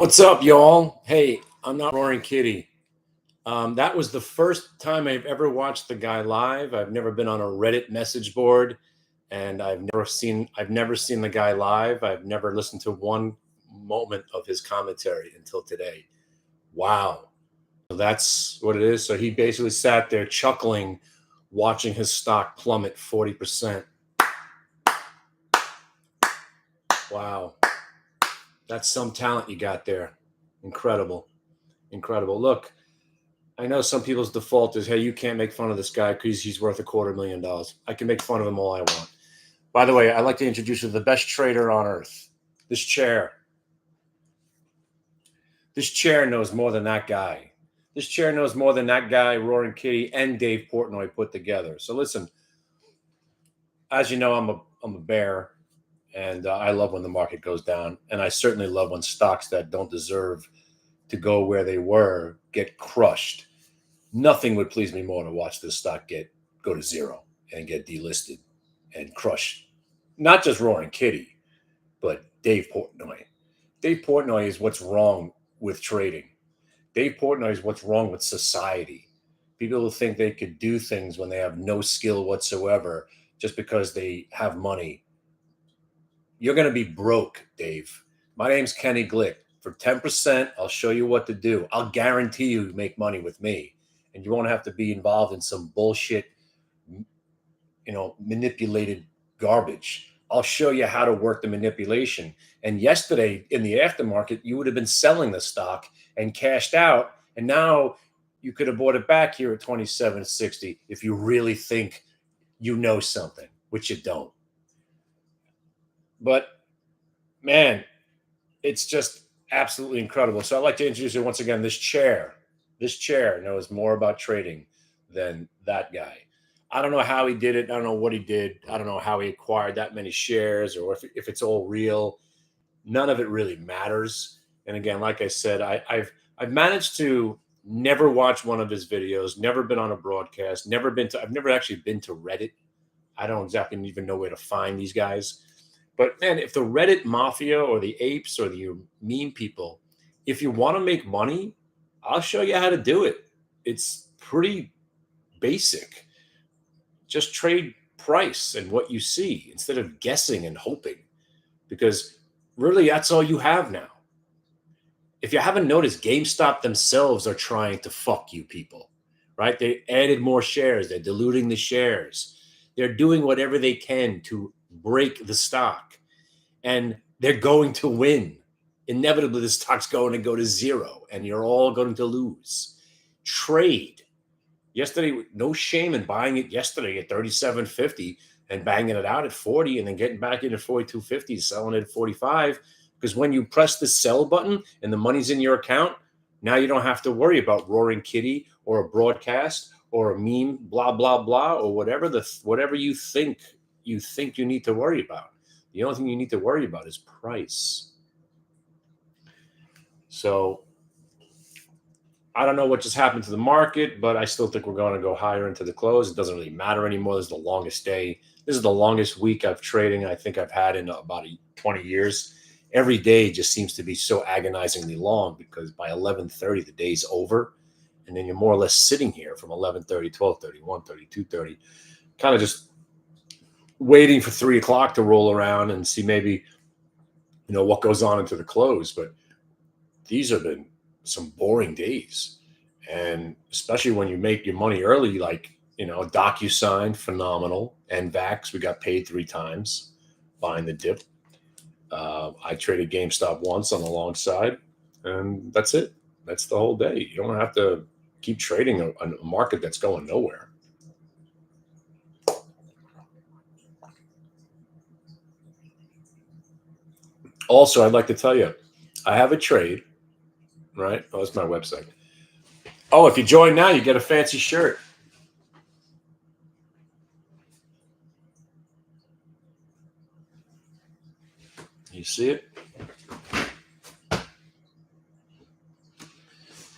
What's up, y'all? Hey, I'm not Roaring Kitty. That was the first time I've ever watched the guy live. I've never been on a Reddit message board, and I've never seen the guy live. I've never listened to one moment of his commentary until today. Wow. So that's what it is. So he basically sat there chuckling, watching his stock plummet 40%. Wow. That's some talent you got there. Incredible. Incredible. Look, I know some people's default is, hey, you can't make fun of this guy because he's worth $250,000. I can make fun of him all I want. By the way, I'd like to introduce you to the best trader on earth. This chair. This chair knows more than that guy. This chair knows more than that guy, Roaring Kitty, and Dave Portnoy put together. So listen, as you know, I'm a bear, and I love when the market goes down, and I certainly love when stocks that don't deserve to go where they were get crushed. Nothing would please me more to watch this stock go to zero and get delisted and crushed. Not just Roaring Kitty, but Dave Portnoy. Dave Portnoy is what's wrong with trading. Dave Portnoy is what's wrong with society. People who think they could do things when they have no skill whatsoever just because they have money. You're going to be broke, Dave. My name's Kenny Glick. For 10%, I'll show you what to do. I'll guarantee you make money with me. And you won't have to be involved in some bullshit, manipulated garbage. I'll show you how to work the manipulation. And yesterday in the aftermarket, you would have been selling the stock and cashed out. And now you could have bought it back here at 27.60 if you really think you know something, which you don't. But man, it's just absolutely incredible. So I'd like to introduce you once again, this chair. This chair knows more about trading than that guy. I don't know how he did it. I don't know what he did. I don't know how he acquired that many shares or if it's all real. None of it really matters. And again, like I said, I've managed to never watch one of his videos, never been on a broadcast, I've never actually been to Reddit. I don't exactly even know where to find these guys. But man, if the Reddit mafia or the apes or the meme people, if you want to make money, I'll show you how to do it. It's pretty basic. Just trade price and what you see instead of guessing and hoping, because really that's all you have now. If you haven't noticed, GameStop themselves are trying to fuck you people, right? They added more shares. They're diluting the shares. They're doing whatever they can to break the stock, and they're going to win. Inevitably, the stock's going to go to zero, and you're all going to lose. Trade. Yesterday, no shame in buying it yesterday at 37.50 and banging it out at 40 and then getting back in at 42.50, selling it at 45. Because when you press the sell button and the money's in your account, now you don't have to worry about Roaring Kitty or a broadcast or a meme, blah, blah, blah, or whatever you think you need to worry about. The only thing you need to worry about is price. So I don't know what just happened to the market, but I still think we're going to go higher into the close. It doesn't really matter anymore. This is the longest day. This is the longest week of trading I think I've had in about 20 years. Every day just seems to be so agonizingly long because by 11:30, the day's over. And then you're more or less sitting here from 11:30, 12:30, 1:30, 2:30, kind of just waiting for 3 o'clock to roll around and see maybe, what goes on into the close. But these have been some boring days. And especially when you make your money early, like, DocuSign, phenomenal. NVAX, we got paid 3 times buying the dip. I traded GameStop once on the long side, and that's it. That's the whole day. You don't have to keep trading a market that's going nowhere. Also, I'd like to tell you, I have a trade, right? Oh, that's my website. Oh, if you join now, you get a fancy shirt. You see it?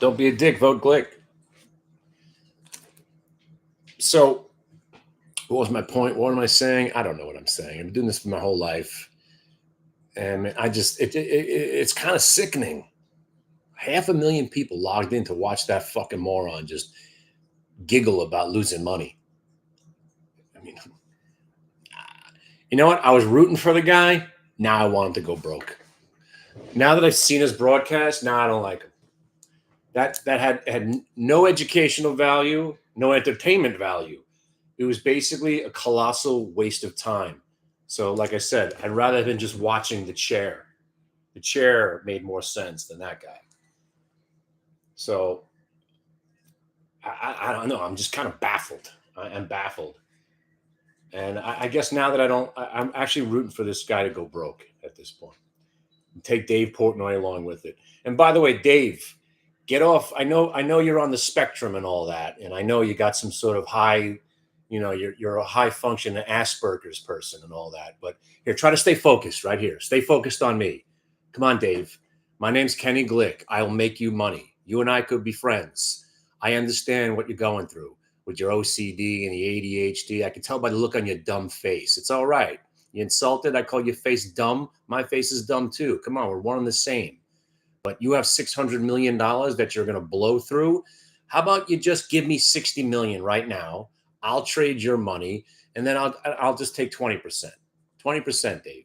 Don't be a dick. Vote Glick. So, what was my point? What am I saying? I don't know what I'm saying. I'm doing this for my whole life, and I just it's kind of sickening. 500,000 people logged in to watch that fucking moron just giggle about losing money. I mean, you know what? I was rooting for the guy. Now I want him to go broke. Now that I've seen his broadcast, now I don't like him. That had no educational value, no entertainment value. It was basically a colossal waste of time. So, like I said, I'd rather than just watching the chair. The chair made more sense than that guy. So, I don't know. I'm just kind of baffled. I'm baffled. And I guess now that I'm actually rooting for this guy to go broke at this point. Take Dave Portnoy along with it. And by the way, Dave, get off. I know you're on the spectrum and all that, and I know you got some sort of high, you're a high function Asperger's person and all that. But here, try to stay focused right here. Stay focused on me. Come on, Dave. My name's Kenny Glick. I'll make you money. You and I could be friends. I understand what you're going through with your OCD and the ADHD. I can tell by the look on your dumb face. It's all right. You insulted. I call your face dumb. My face is dumb too. Come on, we're one and the same. But you have $600 million that you're going to blow through. How about you just give me 60 million right now? I'll trade your money, and then I'll just take 20%. 20%, Dave.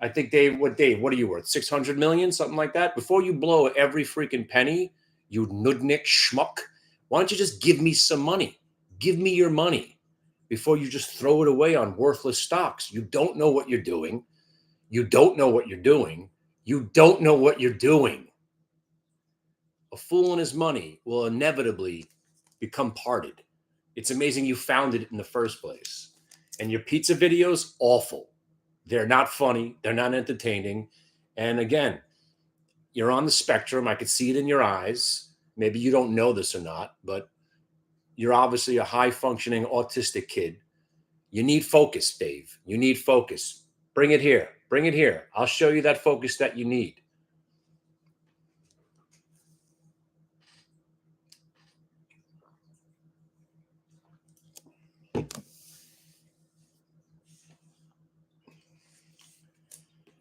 I think Dave, what are you worth? 600 million, something like that? Before you blow every freaking penny, you nudnik schmuck, why don't you just give me some money? Give me your money before you just throw it away on worthless stocks. You don't know what you're doing. You don't know what you're doing. You don't know what you're doing. A fool and his money will inevitably become parted. It's amazing you found it in the first place. And your pizza videos, awful. They're not funny. They're not entertaining. And again, you're on the spectrum. I could see it in your eyes. Maybe you don't know this or not, but you're obviously a high-functioning autistic kid. You need focus, Dave. You need focus. Bring it here. Bring it here. I'll show you that focus that you need.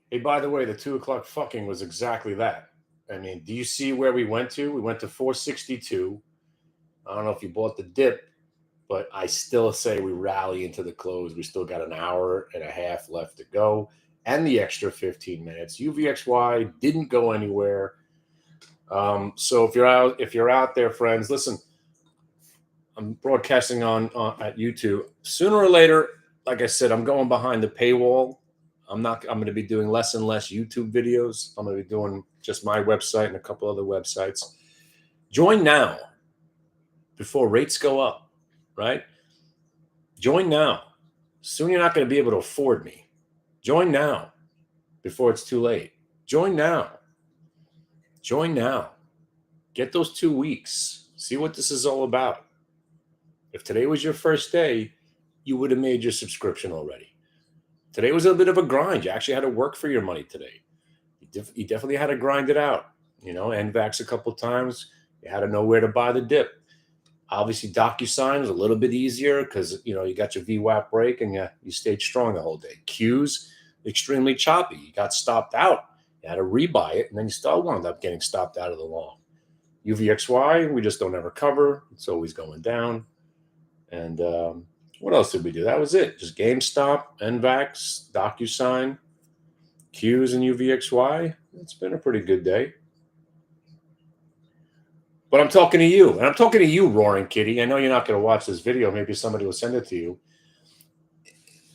Hey, by the way, the 2 o'clock fucking was exactly that. I mean, do you see where we went to? We went to 462. I don't know if you bought the dip, but I still say we rally into the close. We still got an hour and a half left to go, and the extra 15 minutes. UVXY didn't go anywhere. So if you're out there, friends, listen. I'm broadcasting on at YouTube. Sooner or later, like I said, I'm going behind the paywall. I'm going to be doing less and less YouTube videos. I'm going to be doing just my website and a couple other websites. Join now before rates go up, right? Join now. Soon you're not going to be able to afford me. Join now before it's too late. Join now. Join now. Get those 2 weeks. See what this is all about. If today was your first day, you would have made your subscription already. Today was a bit of a grind. You actually had to work for your money today. You definitely had to grind it out. NVAX a couple of times. You had to know where to buy the dip. Obviously, DocuSign was a little bit easier because, you got your VWAP break and you stayed strong the whole day. Q's, extremely choppy. You got stopped out. You had to rebuy it, and then you still wound up getting stopped out of the long. UVXY, we just don't ever cover. It's always going down. And what else did we do? That was it. Just GameStop, NVAX, DocuSign, Qs, and UVXY. It's been a pretty good day. But I'm talking to you, and I'm talking to you, Roaring Kitty. I know you're not going to watch this video. Maybe somebody will send it to you.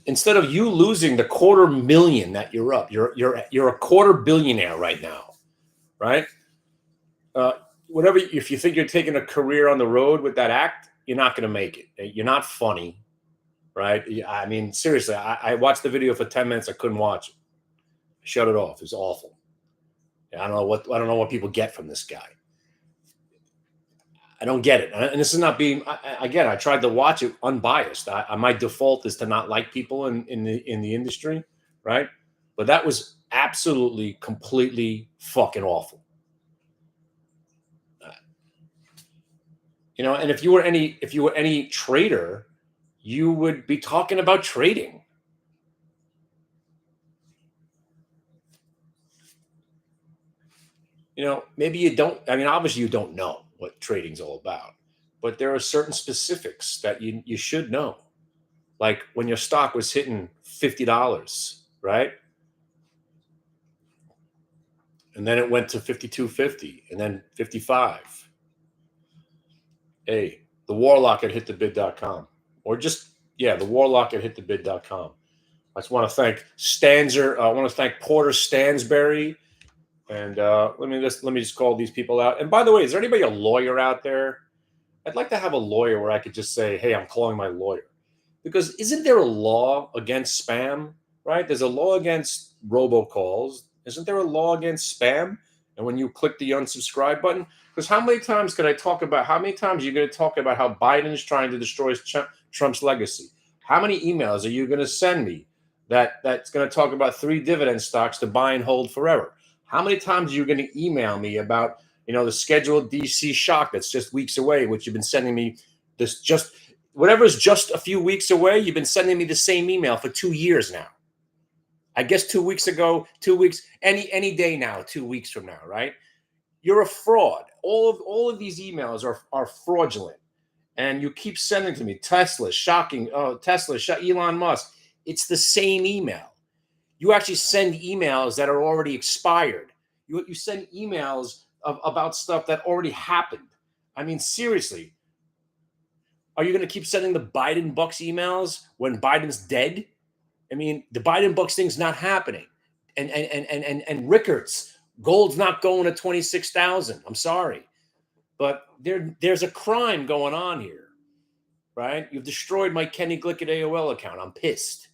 Instead of you losing the $250,000 that you're up, you're a quarter billionaire right now, right? Whatever. If you think you're taking a career on the road with that act, you're not going to make it. You're not funny, right? I mean, seriously, I watched the video for 10 minutes. I couldn't watch it. I shut it off. It was awful. I don't know what people get from this guy. I don't get it. And this is not being, again, I tried to watch it unbiased. My default is to not like people in the industry, right? But that was absolutely, completely fucking awful. And if you were any trader, you would be talking about trading. Maybe you don't. I mean, obviously you don't know what trading's all about, but there are certain specifics that you should know. Like when your stock was hitting $50, right? And then it went to 52.50 and then 55. Hey, the warlock at hitthebid.com. Or just, yeah, the warlock at hitthebid.com. I just want to thank Stanzer. I want to thank Porter Stansberry. And let me just call these people out. And by the way, is there anybody a lawyer out there? I'd like to have a lawyer where I could just say, hey, I'm calling my lawyer. Because isn't there a law against spam, right? There's a law against robocalls. Isn't there a law against spam? And when you click the unsubscribe button, because how many times are you going to talk about how Biden's trying to destroy Trump's legacy? How many emails are you going to send me that's going to talk about 3 dividend stocks to buy and hold forever? How many times are you going to email me about the scheduled DC shock that's just weeks away, which you've been sending me whatever's just a few weeks away, you've been sending me the same email for 2 years now. I guess 2 weeks ago, 2 weeks, any day now, 2 weeks from now, right? You're a fraud. All of these emails are fraudulent. And you keep sending to me Tesla, shocking. Oh, Tesla, Elon Musk. It's the same email. You actually send emails that are already expired. You send emails about stuff that already happened. I mean, seriously. Are you going to keep sending the Biden Bucks emails when Biden's dead? I mean, the Biden Bucks thing's not happening. And Rickards, gold's not going to 26,000. I'm sorry. But there's a crime going on here, right? You've destroyed my Kenny Glick at AOL account. I'm pissed.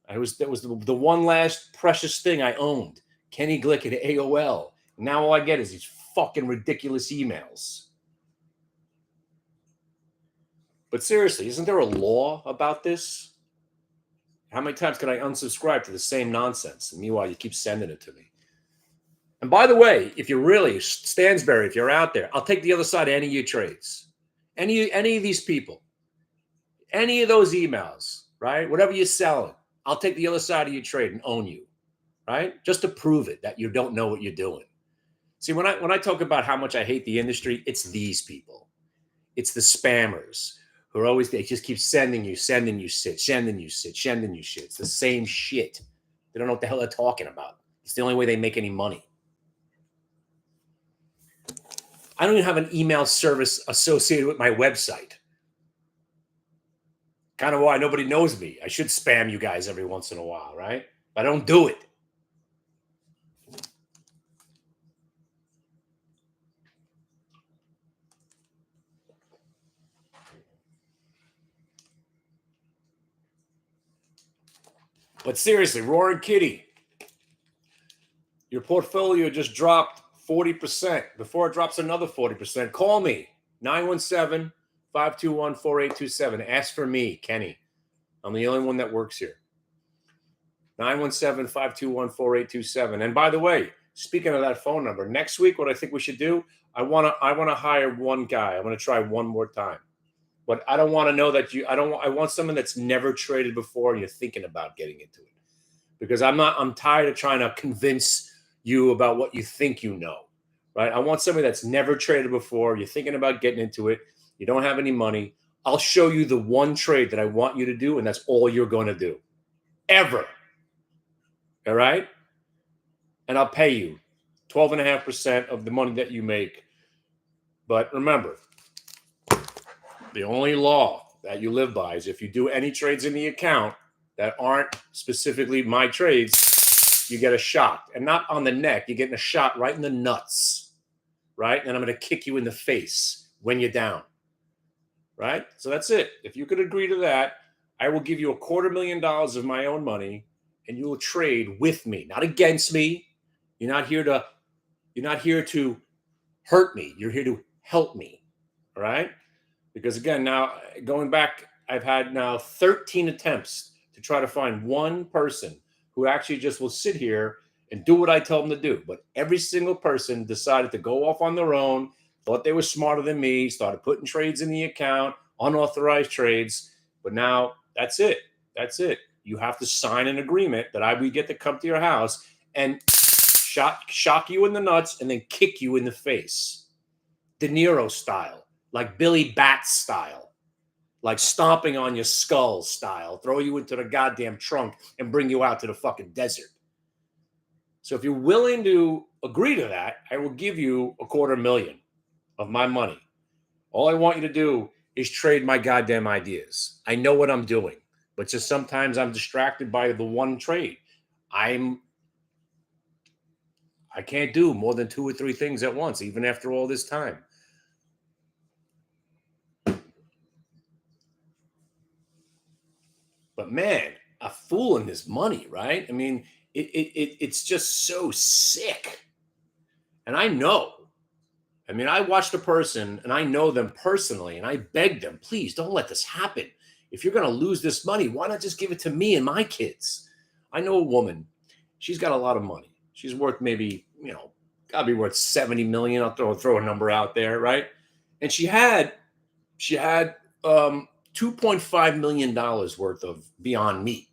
That was the one last precious thing I owned, Kenny Glick at AOL. Now all I get is these fucking ridiculous emails. But seriously, isn't there a law about this? How many times can I unsubscribe to the same nonsense? And meanwhile, you keep sending it to me. And by the way, if you're really, Stansberry, if you're out there, I'll take the other side of any of your trades. Any of these people. Any of those emails, right? Whatever you're selling, I'll take the other side of your trade and own you, right? Just to prove it that you don't know what you're doing. See, when I talk about how much I hate the industry, it's these people. It's the spammers who are always, they just keep sending you shit. It's the same shit. They don't know what the hell they're talking about. It's the only way they make any money. I don't even have an email service associated with my website. Kind of why nobody knows me. I should spam you guys every once in a while, right? But I don't do it. But seriously, Roaring Kitty, your portfolio just dropped 40%. Before it drops another 40%, call me, 917-521-4827. Ask for me, Kenny. I'm the only one that works here. 917-521-4827. And by the way, speaking of that phone number, next week, what I think we should do, I want to hire one guy. I want to try one more time. But I don't want to know that I want someone that's never traded before and you're thinking about getting into it. Because I'm tired of trying to convince you about what you think you know, right? I want somebody that's never traded before. You're thinking about getting into it. You don't have any money. I'll show you the one trade that I want you to do, and that's all you're going to do. Ever. All right? And I'll pay you 12.5% of the money that you make. But remember, the only law that you live by is if you do any trades in the account that aren't specifically my trades, you get a shot. And not on the neck. You're getting a shot right in the nuts. Right? And I'm going to kick you in the face when you're down. Right? So that's it. If you could agree to that, I will give you $250,000 of my own money, and you will trade with me, not against me. You're not here to hurt me. You're here to help me. All right? Because again, now going back, I've had now 13 attempts to try to find one person who actually just will sit here and do what I tell them to do. But every single person decided to go off on their own, thought they were smarter than me, started putting trades in the account, unauthorized trades. But now that's it. That's it. You have to sign an agreement that we get to come to your house and shock you in the nuts, and then kick you in the face. De Niro style, like Billy Bat style, like stomping on your skull style, throw you into the goddamn trunk and bring you out to the fucking desert. So if you're willing to agree to that, I will give you $250,000 of my money. All I want you to do is trade my goddamn ideas. I know what I'm doing, but just sometimes I'm distracted by the one trade. I can't do more than 2 or 3 things at once, even after all this time. But man, a fool in his money, right? I mean, it's just so sick. And I know. I mean, I watched a person and I know them personally, and I begged them, please don't let this happen. If you're going to lose this money, why not just give it to me and my kids? I know a woman. She's got a lot of money. She's worth maybe, gotta be worth 70 million. I'll throw a number out there, right? And she had $2.5 million worth of Beyond Meat,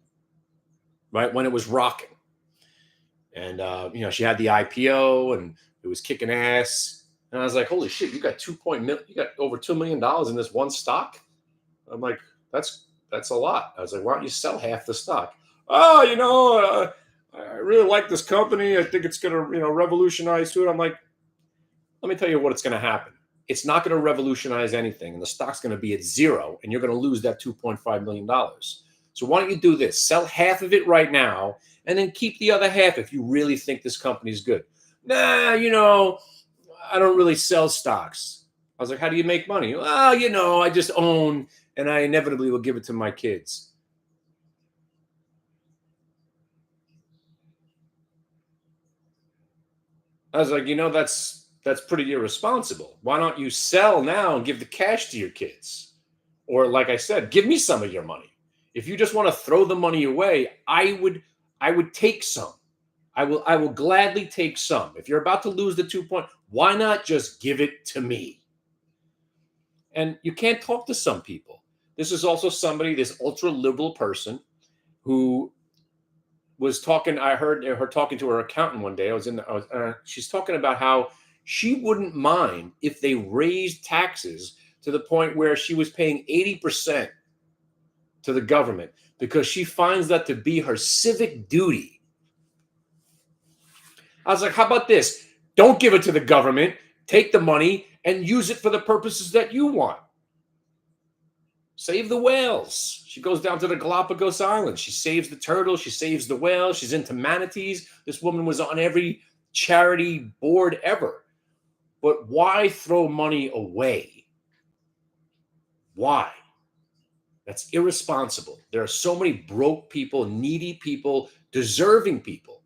right? When it was rocking. And, she had the IPO and it was kicking ass. And I was like, holy shit, you got over $2 million in this one stock? I'm like, that's a lot. I was like, why don't you sell half the stock? Oh, I really like this company. I think it's going to, revolutionize food. I'm like, let me tell you what it's going to happen. It's not going to revolutionize anything, and the stock's going to be at zero, and you're going to lose that $2.5 million. So why don't you do this? Sell half of it right now, and then keep the other half if you really think this company's good. Nah, I don't really sell stocks. I was like, how do you make money? Well, I just own, and I inevitably will give it to my kids. I was like, that's pretty irresponsible. Why don't you sell now and give the cash to your kids? Or like I said, give me some of your money. If you just want to throw the money away, I would take some. I will gladly take some. If you're about to lose the 2 point, why not just give it to me? And you can't talk to some people. This is also this ultra liberal person who was talking. I heard her talking to her accountant one day. She's talking about how she wouldn't mind if they raised taxes to the point where she was paying 80% to the government because she finds that to be her civic duty. I was like, how about this? Don't give it to the government. Take the money and use it for the purposes that you want. Save the whales. She goes down to the Galapagos Islands. She saves the turtles. She saves the whales. She's into manatees. This woman was on every charity board ever. But why throw money away? Why? That's irresponsible. There are so many broke people, needy people, deserving people.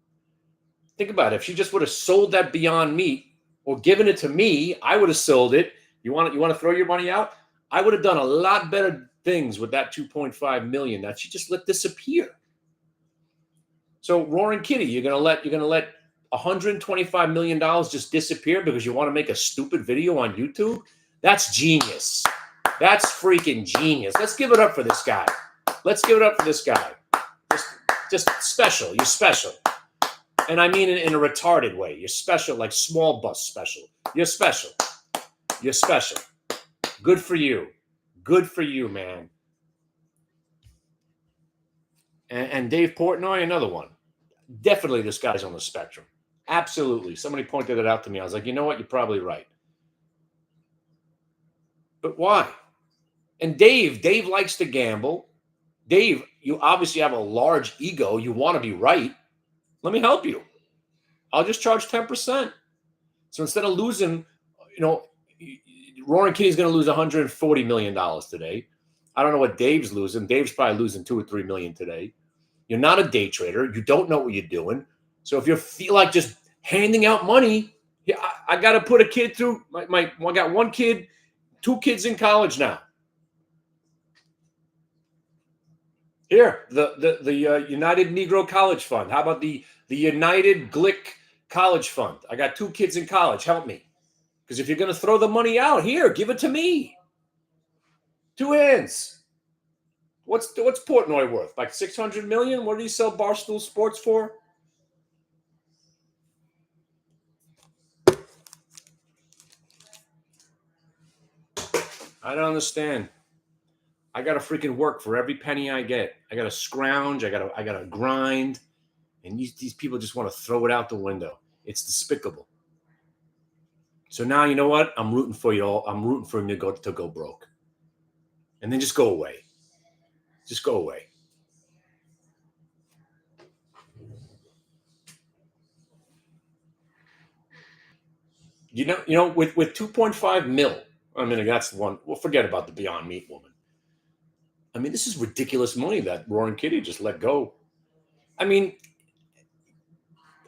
Think about it. If she just would have sold that Beyond Meat or given it to me, I would have sold it. You want to throw your money out? I would have done a lot better things with that 2.5 million that she just let disappear. So Roaring Kitty, you're gonna let $125 million just disappear because you want to make a stupid video on YouTube? That's genius. That's freaking genius. Let's give it up for this guy. Let's give it up for this guy. Just special. You're special. And I mean it in a retarded way. You're special, like small bus special. You're special. You're special. Good for you. Good for you, man. And Dave Portnoy, another one. Definitely this guy's on the spectrum. Absolutely. Somebody pointed it out to me. I was like, you know what? You're probably right. But why? And Dave likes to gamble. Dave, you obviously have a large ego. You want to be right. Let me help you. I'll just charge 10%. So instead of losing, Roaring Kitty's going to lose $140 million today. I don't know what Dave's losing. Dave's probably losing 2 or 3 million today. You're not a day trader. You don't know what you're doing. So if you feel like just handing out money, I got to put a kid through. I got one kid, 2 kids in college now. Here, the United Negro College Fund. How about the United Glick College Fund? I got 2 kids in college. Help me. Because if you're going to throw the money out, here, give it to me. 2 hands. What's Portnoy worth? Like $600 million? What did he sell Barstool Sports for? I don't understand. I got to freaking work for every penny I get. I got to scrounge. I got to grind. And these people just want to throw it out the window. It's despicable. So now you know what? I'm rooting for you all. I'm rooting for him to go broke, and then just go away. Just go away. With 2.5 mil. I mean, that's the one. Well, forget about the Beyond Meat woman. I mean, this is ridiculous money that Roaring Kitty just let go. I mean,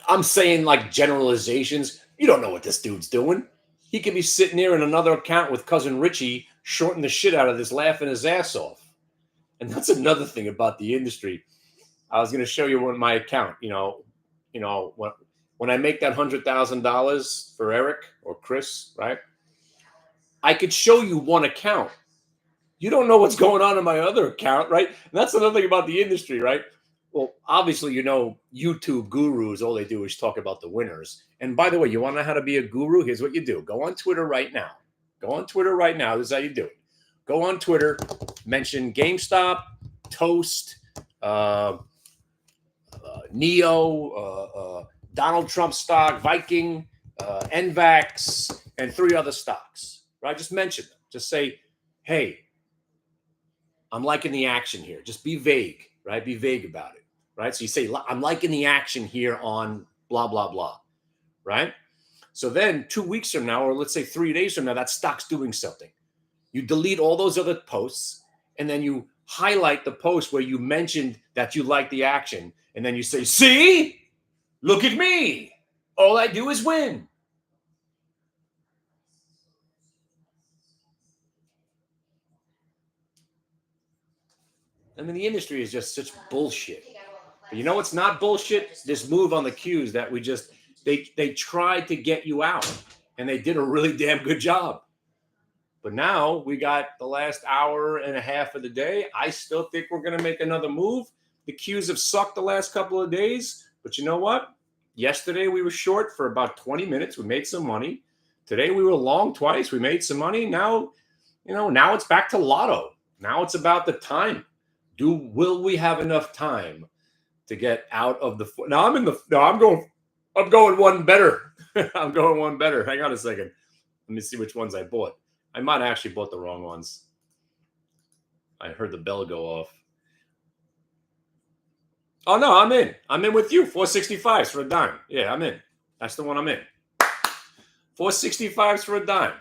I'm saying like generalizations. You don't know what this dude's doing. He could be sitting there in another account with cousin Richie, shorting the shit out of this, laughing his ass off. And that's another thing about the industry. I was going to show you on my account. When I make that $100,000 for Eric or Chris, right? I could show you one account. You don't know what's going on in my other account, right? And that's another thing about the industry, right? Well, obviously, YouTube gurus, all they do is talk about the winners. And by the way, you want to know how to be a guru? Here's what you do. Go on Twitter right now. Go on Twitter right now. This is how you do it. Go on Twitter, mention GameStop, Toast, Neo, Donald Trump stock, Viking, NVAX, and 3 other stocks, right? Just mention them. Just say, hey, I'm liking the action here. Just be vague, right? Be vague about it, right? So you say, I'm liking the action here on blah, blah, blah, right? So then 2 weeks from now, or let's say 3 days from now, that stock's doing something. You delete all those other posts, and then you highlight the post where you mentioned that you like the action. And then you say, see, look at me. All I do is win. I mean, the industry is just such bullshit. But you know what's not bullshit? This move on the Qs that they tried to get you out, and they did a really damn good job. But now we got the last hour and a half of the day. I still think we're going to make another move. The Qs have sucked the last couple of days. But you know what? Yesterday we were short for about 20 minutes. We made some money. Today we were long twice. We made some money. Now it's back to lotto. Now it's about the time. Will we have enough time to get out of the? Now I'm going one better. I'm going one better. Hang on a second. Let me see which ones I bought. I might have actually bought the wrong ones. I heard the bell go off. Oh no, I'm in. I'm in with you. 465s for a dime. Yeah, I'm in. That's the one I'm in. 465s for a dime.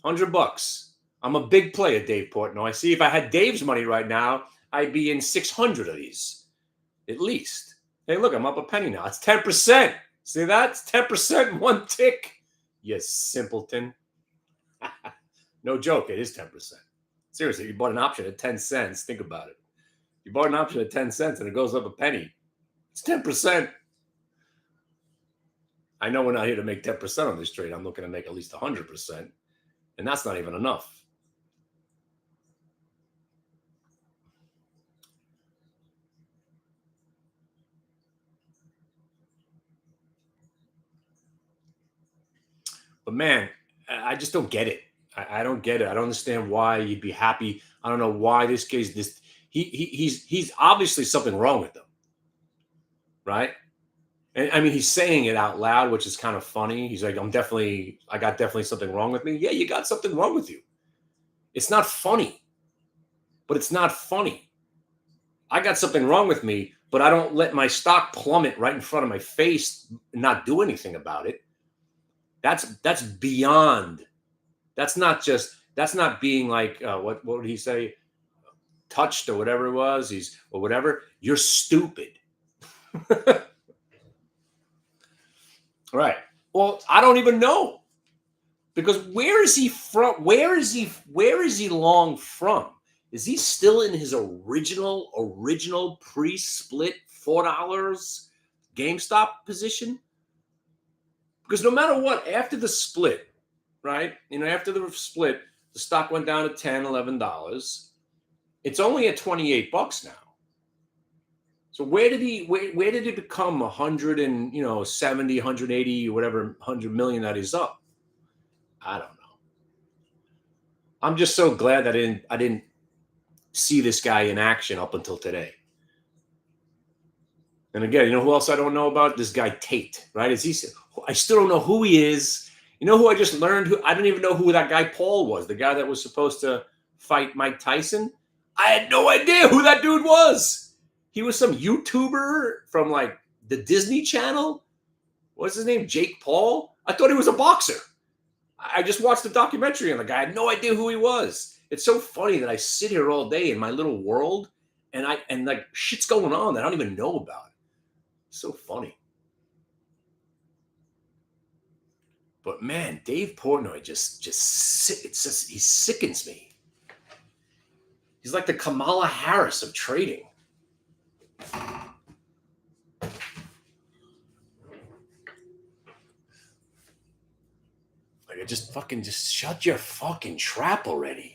$100. I'm a big player, Dave Portnoy. See, if I had Dave's money right now, I'd be in 600 of these, at least. Hey, look, I'm up a penny now. It's 10%. See that? It's 10% in one tick. You simpleton. No joke, it is 10%. Seriously, you bought an option at 10 cents. Think about it. You bought an option at 10 cents and it goes up a penny. It's 10%. I know we're not here to make 10% on this trade. I'm looking to make at least 100%. And that's not even enough. But man, I just don't get it. I don't get it. I don't understand why you'd be happy. I don't know why he's obviously something wrong with them, right? And I mean, he's saying it out loud, which is kind of funny. He's like, I got definitely something wrong with me. Yeah, you got something wrong with you. It's not funny, but it's not funny. I got something wrong with me, but I don't let my stock plummet right in front of my face and not do anything about it. That's beyond. That's not being like what would he say? Touched or whatever it was. Or whatever. You're stupid. Right. Well, I don't even know. Because where is he from? Where is he long from? Is he still in his original pre-split $4 GameStop position? Because no matter what, after the split, right? After the split, the stock went down to $10, $11. It's only at $28 now. So where did it become 170, 180, whatever 100 million that he's up? I don't know. I'm just so glad that I didn't see this guy in action up until today. And again, you know who else I don't know about? This guy Tate, right? I still don't know who he is. You know who I just learned? I didn't even know who that guy Paul was, the guy that was supposed to fight Mike Tyson. I had no idea who that dude was. He was some YouTuber from like the Disney Channel. What's his name? Jake Paul? I thought he was a boxer. I just watched the documentary on the guy. I had no idea who he was. It's so funny that I sit here all day in my little world and like shit's going on that I don't even know about. So funny. But man, Dave Portnoy he sickens me. He's like the Kamala Harris of trading. Like, I just shut your fucking trap already.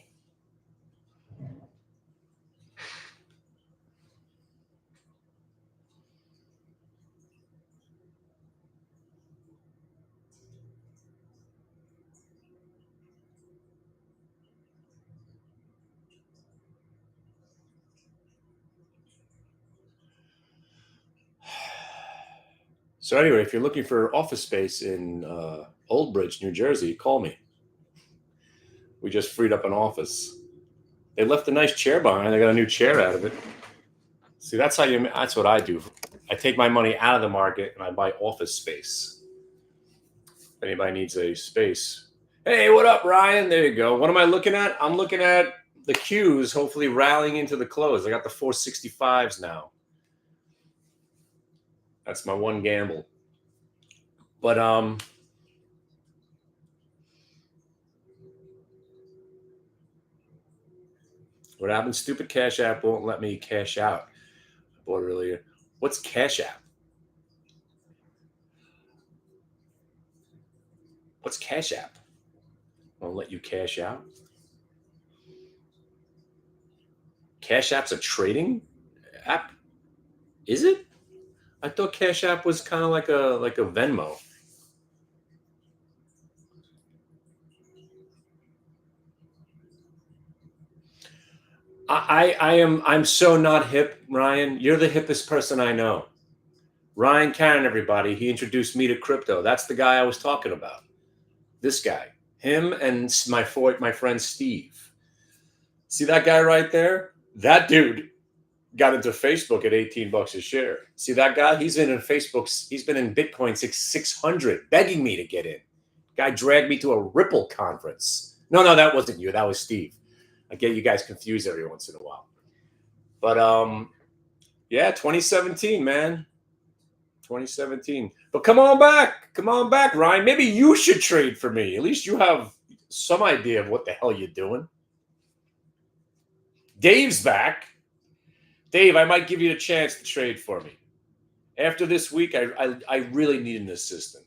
So anyway, if you're looking for office space in Old Bridge, New Jersey, call me. We just freed up an office. They left a nice chair behind. I got a new chair out of it. See, that's what I do. I take my money out of the market and I buy office space. If anybody needs a space. Hey, what up, Ryan? There you go. What am I looking at? I'm looking at the Qs hopefully rallying into the close. I got the 465s now. That's my one gamble. But what happened? Stupid Cash App won't let me cash out. I bought it earlier. What's Cash App? What's Cash App? Won't let you cash out? Cash App's a trading app? Is it? I thought Cash App was kind of like a Venmo. I'm so not hip, Ryan. You're the hippest person I know. Ryan Cannon, everybody. He introduced me to crypto. That's the guy I was talking about. This guy. Him and my friend Steve. See that guy right there? That dude got into Facebook at $18 a share. See that guy? He's been in Bitcoin 600, begging me to get in. Guy dragged me to a Ripple conference. No, that wasn't you. That was Steve. I get you guys confused every once in a while. But yeah, 2017, man. 2017. But come on back, Ryan. Maybe you should trade for me. At least you have some idea of what the hell you're doing. Dave's back. Dave, I might give you a chance to trade for me. After this week, I really need an assistant.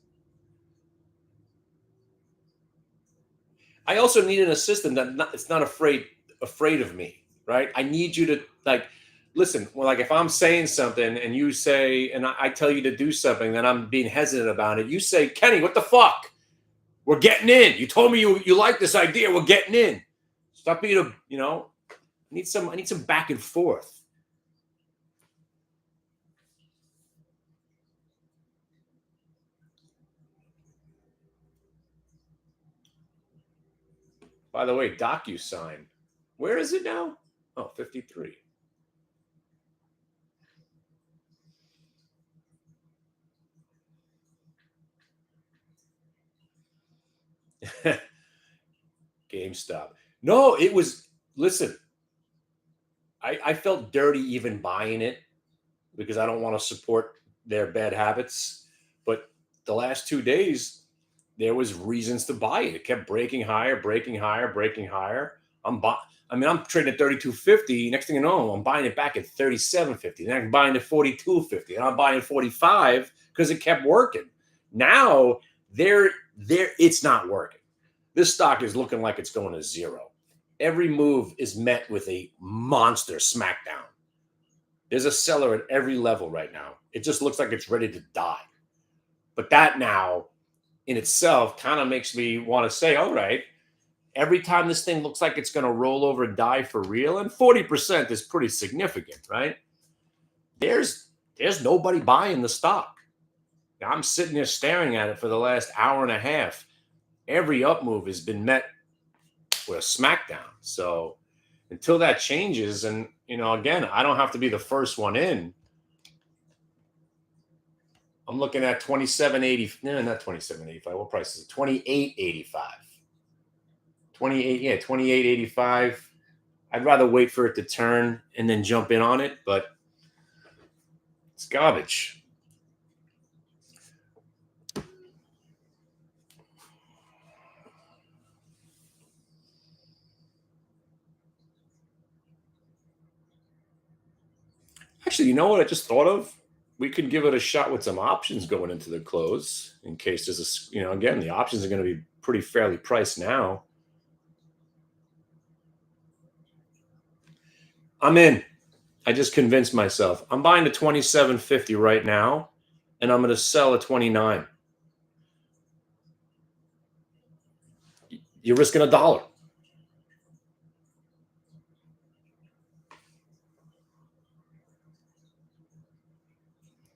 I also need an assistant it's not afraid of me, right? I need you to listen. Well, like if I'm saying something and you say, and I tell you to do something, then I'm being hesitant about it. You say, Kenny, what the fuck? We're getting in. You told me you like this idea. We're getting in. Stop being I need some back and forth. By the way, DocuSign. Where is it now? Oh, 53. GameStop. No, it was, listen, I felt dirty even buying it because I don't want to support their bad habits. But the last 2 days, there was reasons to buy it. It kept breaking higher. I'm trading at 32.50. Next thing you know, I'm buying it back at 37.50. Then I'm buying it 42.50. And I'm buying 45 because it kept working. Now it's not working. This stock is looking like it's going to zero. Every move is met with a monster smackdown. There's a seller at every level right now. It just looks like it's ready to die. But that now in itself kind of makes me want to say, all right, every time this thing looks like it's going to roll over and die for real, and 40% is pretty significant, right? There's nobody buying the stock. I'm sitting there staring at it for the last hour and a half. Every up move has been met with a smackdown. So until that changes, and again, I don't have to be the first one in. I'm looking at 27.80. No, not 27.85. What price is it? 28.85. 28, yeah, 28.85. I'd rather wait for it to turn and then jump in on it, but it's garbage. Actually, you know what I just thought of? We could give it a shot with some options going into the close in case there's again, the options are going to be pretty fairly priced now. I'm in. I just convinced myself. I'm buying the 27.50 right now, and I'm going to sell at 29. You're risking $1.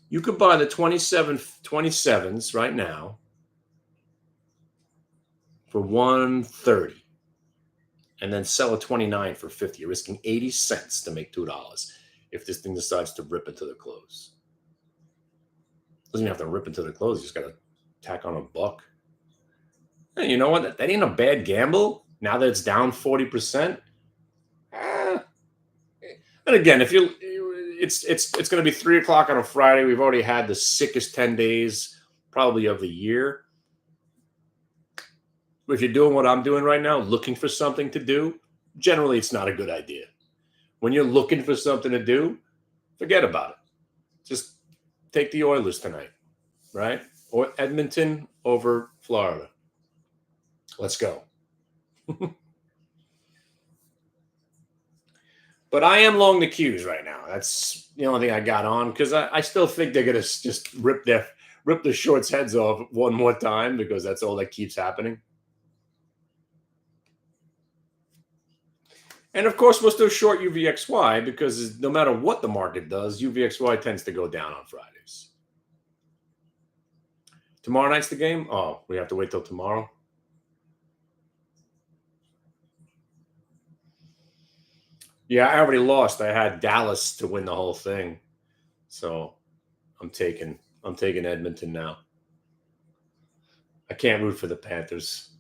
You could buy the 27s right now for 130 and then sell a 29 for 50. You're risking 80 cents to make $2 if this thing decides to rip into the close. Doesn't even have to rip into the close. You just got to tack on $1. And you know what? That ain't a bad gamble. Now that it's down 40%. And again, if you, it's going to be 3 o'clock on a Friday. We've already had the sickest 10 days probably of the year. If you're doing what I'm doing right now, looking for something to do, generally it's not a good idea. When you're looking for something to do, forget about it. Just take the Oilers tonight, right? Or Edmonton over Florida. Let's go. But I am long the Qs right now. That's the only thing I got on because I still think they're gonna just rip the shorts' heads off one more time because that's all that keeps happening. And of course, we're still short UVXY because no matter what the market does, UVXY tends to go down on Fridays. Tomorrow night's the game? Oh, we have to wait till tomorrow? Yeah, I already lost. I had Dallas to win the whole thing. So I'm taking Edmonton now. I can't root for the Panthers.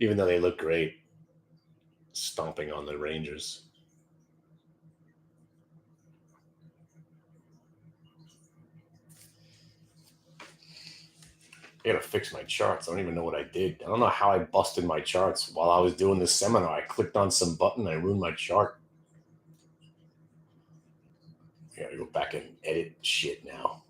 Even though they look great. Stomping on the Rangers. I gotta fix my charts. I don't even know what I did. I don't know how I busted my charts while I was doing this seminar. I clicked on some button, I ruined my chart. I gotta go back and edit shit now.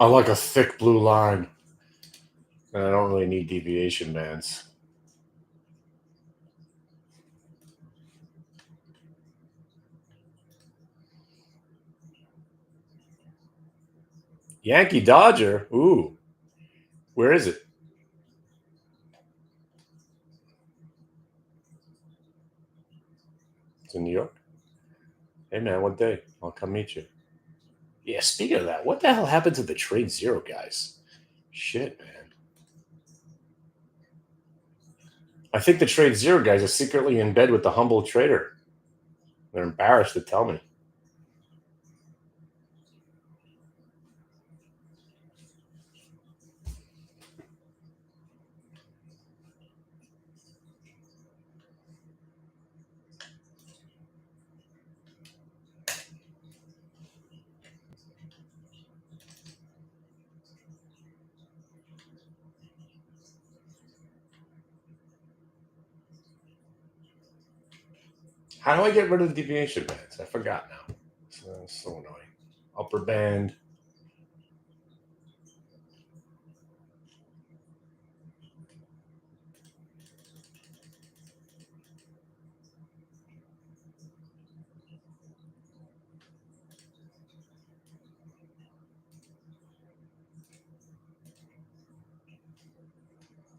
I like a thick blue line. And I don't really need deviation bands. Yankee Dodger? Ooh. Where is it? It's in New York. Hey man, what day? I'll come meet you. Yeah, speaking of that, what the hell happened to the Trade Zero guys? Shit, man. I think the Trade Zero guys are secretly in bed with the humble trader. They're embarrassed to tell me. How do I get rid of the deviation bands? I forgot now. So annoying. Upper band.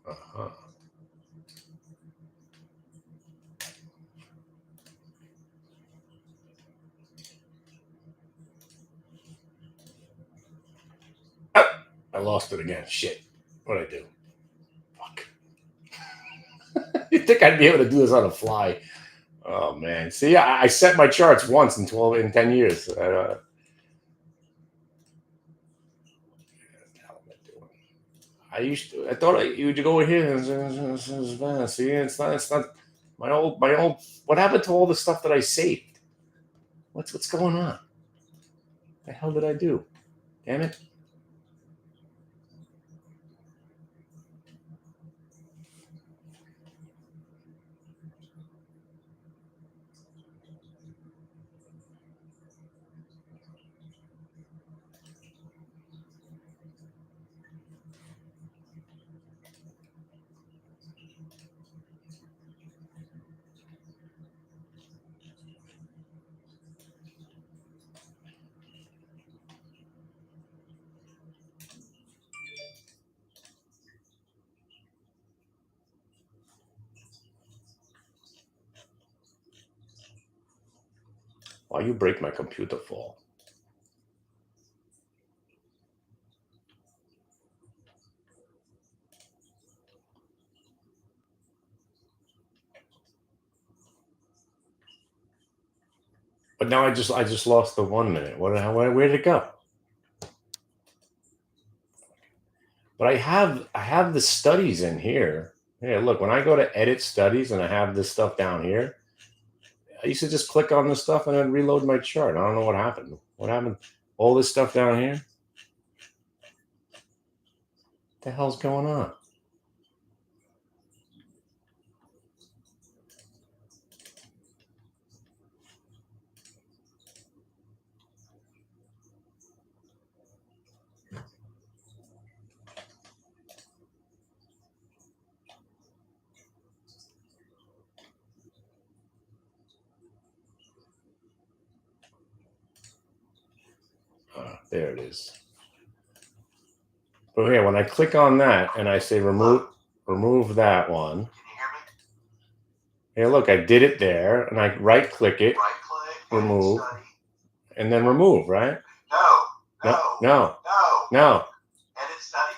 Uh-huh. Ah, I lost it again. Shit. What'd I do? Fuck. You'd think I'd be able to do this on the fly. Oh man. See, I set my charts once in 10 years. I thought you would go here. See, it's not my old. What happened to all the stuff that I saved? What's going on? The hell did I do? Damn it! Why you break my computer fall? But now I just lost the 1 minute. Where did it go? But I have the studies in here. Yeah, look, when I go to edit studies and I have this stuff down here, I used to just click on this stuff and then reload my chart. I don't know what happened. What happened? All this stuff down here? What the hell's going on? There it is. But here, when I click on that and I say remove that one. Hey, look, I did it there, and I right click it, remove, and then remove, right? No. Edit study.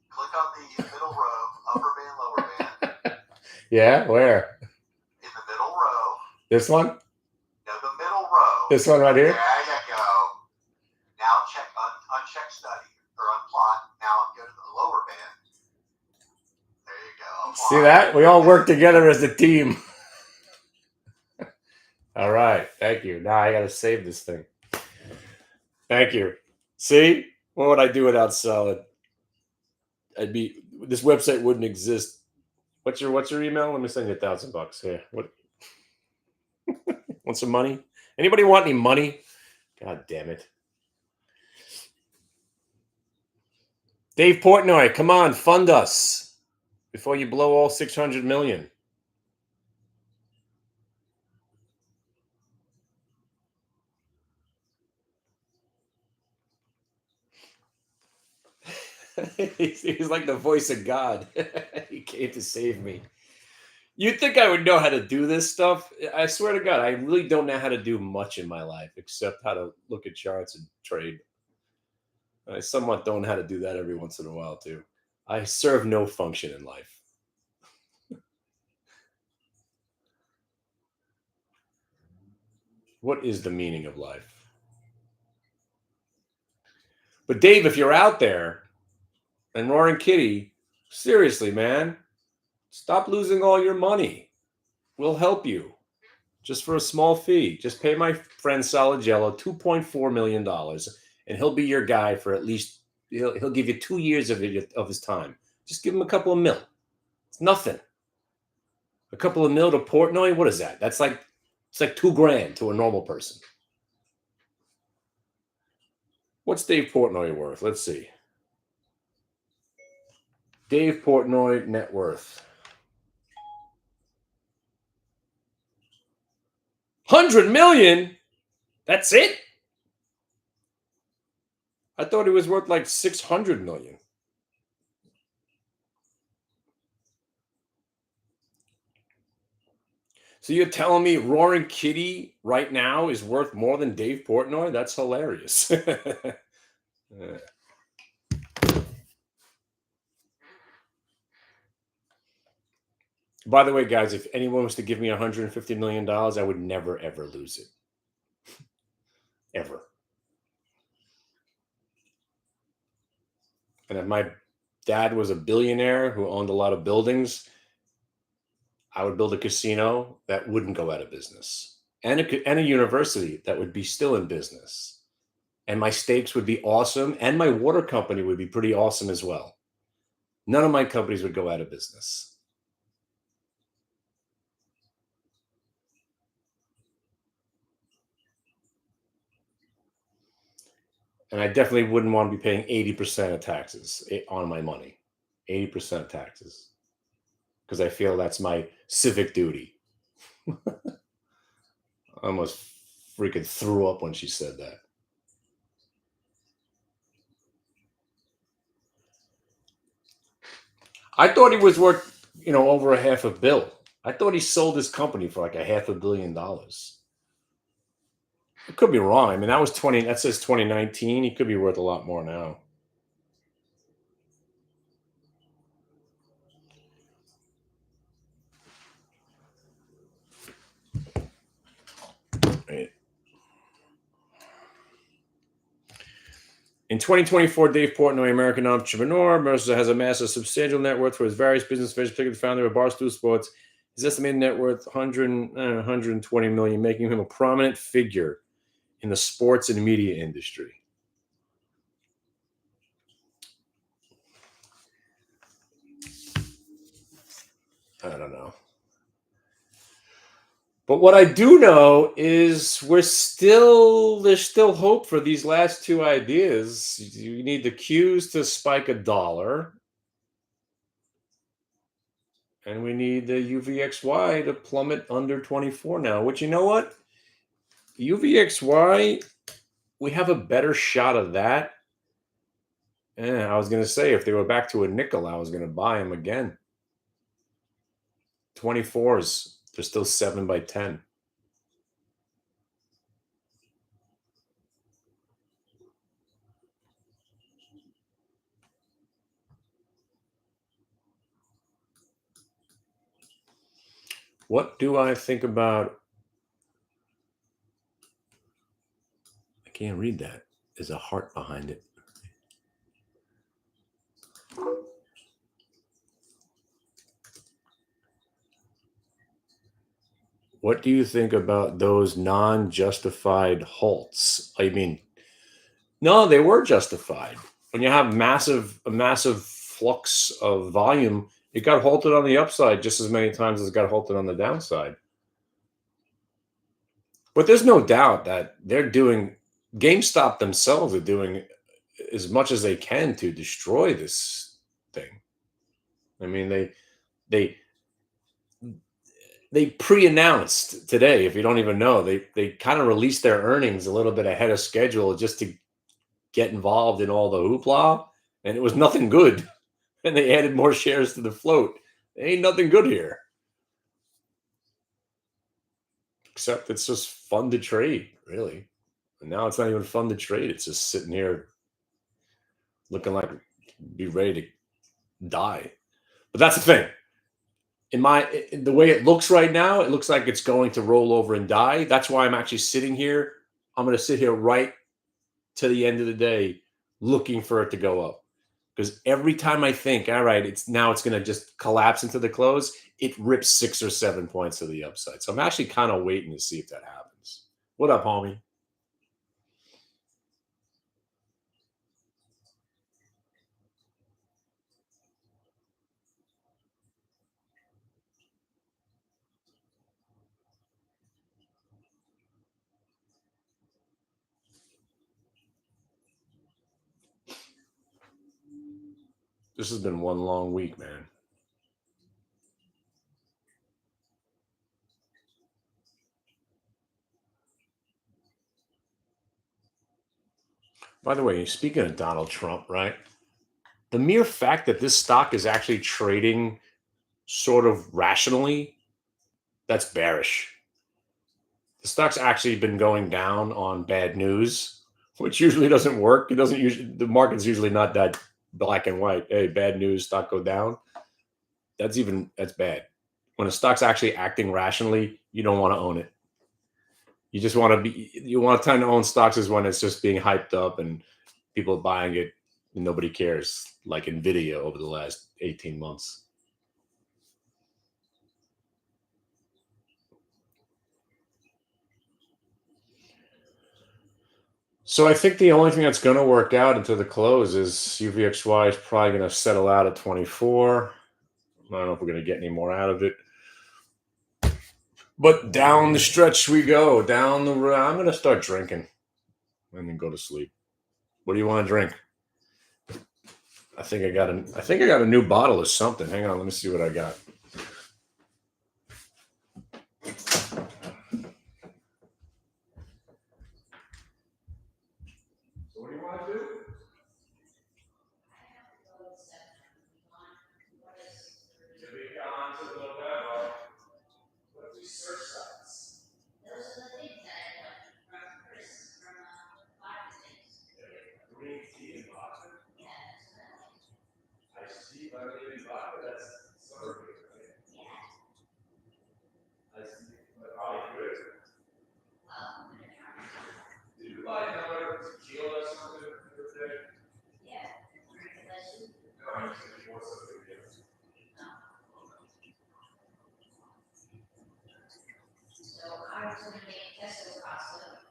Click on the middle row, upper band, lower band. Yeah, where? In the middle row. This one? No, the middle row. This one right here? There you go. Now uncheck study or unplot. Now go to the lower band. There you go. Apply. See that? We all work together as a team. All right. Thank you. Now I got to save this thing. Thank you. See? What would I do without Solid? This website wouldn't exist. What's your email? Let me send you $1,000 here. What? Want some money? Anybody want any money? God damn it. Dave Portnoy, come on, fund us before you blow all 600 million. He's like the voice of God. He came to save me. You'd think I would know how to do this stuff. I swear to God, I really don't know how to do much in my life except how to look at charts and trade. I somewhat don't know how to do that every once in a while, too. I serve no function in life. What is the meaning of life? But Dave, if you're out there, and Roaring Kitty, seriously, man, stop losing all your money. We'll help you. Just for a small fee. Just pay my friend Soligello $2.4 million, and he'll be your guy for at least, he'll give you 2 years of his time. Just give him a couple of mil. It's nothing. A couple of mil to Portnoy. What is that? It's like $2,000 to a normal person. What's Dave Portnoy worth? Let's see. Dave Portnoy net worth. 100 million? That's it? I thought he was worth like 600 million. So you're telling me Roaring Kitty right now is worth more than Dave Portnoy? That's hilarious. By the way, guys, if anyone was to give me $150 million, I would never, ever lose it. Ever. And if my dad was a billionaire who owned a lot of buildings, I would build a casino that wouldn't go out of business, and a university that would be still in business. And my steaks would be awesome, and my water company would be pretty awesome as well. None of my companies would go out of business. And I definitely wouldn't want to be paying 80% of taxes on my money. 80% of taxes. Because I feel that's my civic duty. I almost freaking threw up when she said that. I thought he was worth, over $500 million. I thought he sold his company for like $500 million. I could be wrong. I mean, that says 2019. He could be worth a lot more now. Right. In 2024, Dave Portnoy, American entrepreneur, has amassed a substantial net worth for his various business ventures, particularly the founder of Barstool Sports. His estimated net worth 120 million, making him a prominent figure in the sports and media industry. I don't know. But what I do know is there's still hope for these last two ideas. You need the Qs to spike $1, and we need the UVXY to plummet under 24 now, which, you know what? UVXY, we have a better shot of that. I was going to say, if they were back to a nickel, I was going to buy them again. 24s, they're still 7 by 10. What do I think about? I can't read that. There's a heart behind it. What do you think about those non-justified halts? I mean, no, they were justified. When you have a massive flux of volume, it got halted on the upside just as many times as it got halted on the downside. But there's no doubt that GameStop themselves are doing as much as they can to destroy this thing. I mean, they pre-announced today, if you don't even know, they kind of released their earnings a little bit ahead of schedule just to get involved in all the hoopla, and it was nothing good. And they added more shares to the float. There ain't nothing good here. Except it's just fun to trade, really. And now it's not even fun to trade. It's just sitting here looking like be ready to die. But that's the thing. In the way it looks right now, it looks like it's going to roll over and die. That's why I'm actually sitting here. I'm going to sit here right to the end of the day looking for it to go up. Because every time I think, all right, it's going to just collapse into the close, it rips 6 or 7 points to the upside. So I'm actually kind of waiting to see if that happens. What up, homie? This has been one long week, man. By the way, speaking of Donald Trump, right? The mere fact that this stock is actually trading sort of rationally, that's bearish. The stock's actually been going down on bad news, which usually doesn't work. It doesn't usually, the market's usually not that black and white. Hey, bad news, stock go down. That's bad. When a stock's actually acting rationally, you don't want to own it. You want time to own stocks is when it's just being hyped up and people are buying it and nobody cares, like Nvidia over the last 18 months. So I think the only thing that's going to work out until the close is UVXY is probably going to settle out at 24. I don't know if we're going to get any more out of it. But down the stretch we go. Down the road. I'm going to start drinking and then go to sleep. What do you want to drink? I think I got a new bottle of something. Hang on, let me see what I got. So what do you want to do? Search sites. Those are the things that I got from Chris from Applicants. Green tea and vodka. Yeah, iced tea, vitamin and vodka. That's summer good, right? Yeah. Iced tea, but probably good. Did you buy another tequila or something the other day? Yeah. No, I just said you want something different. So I was going to make pesto pasta.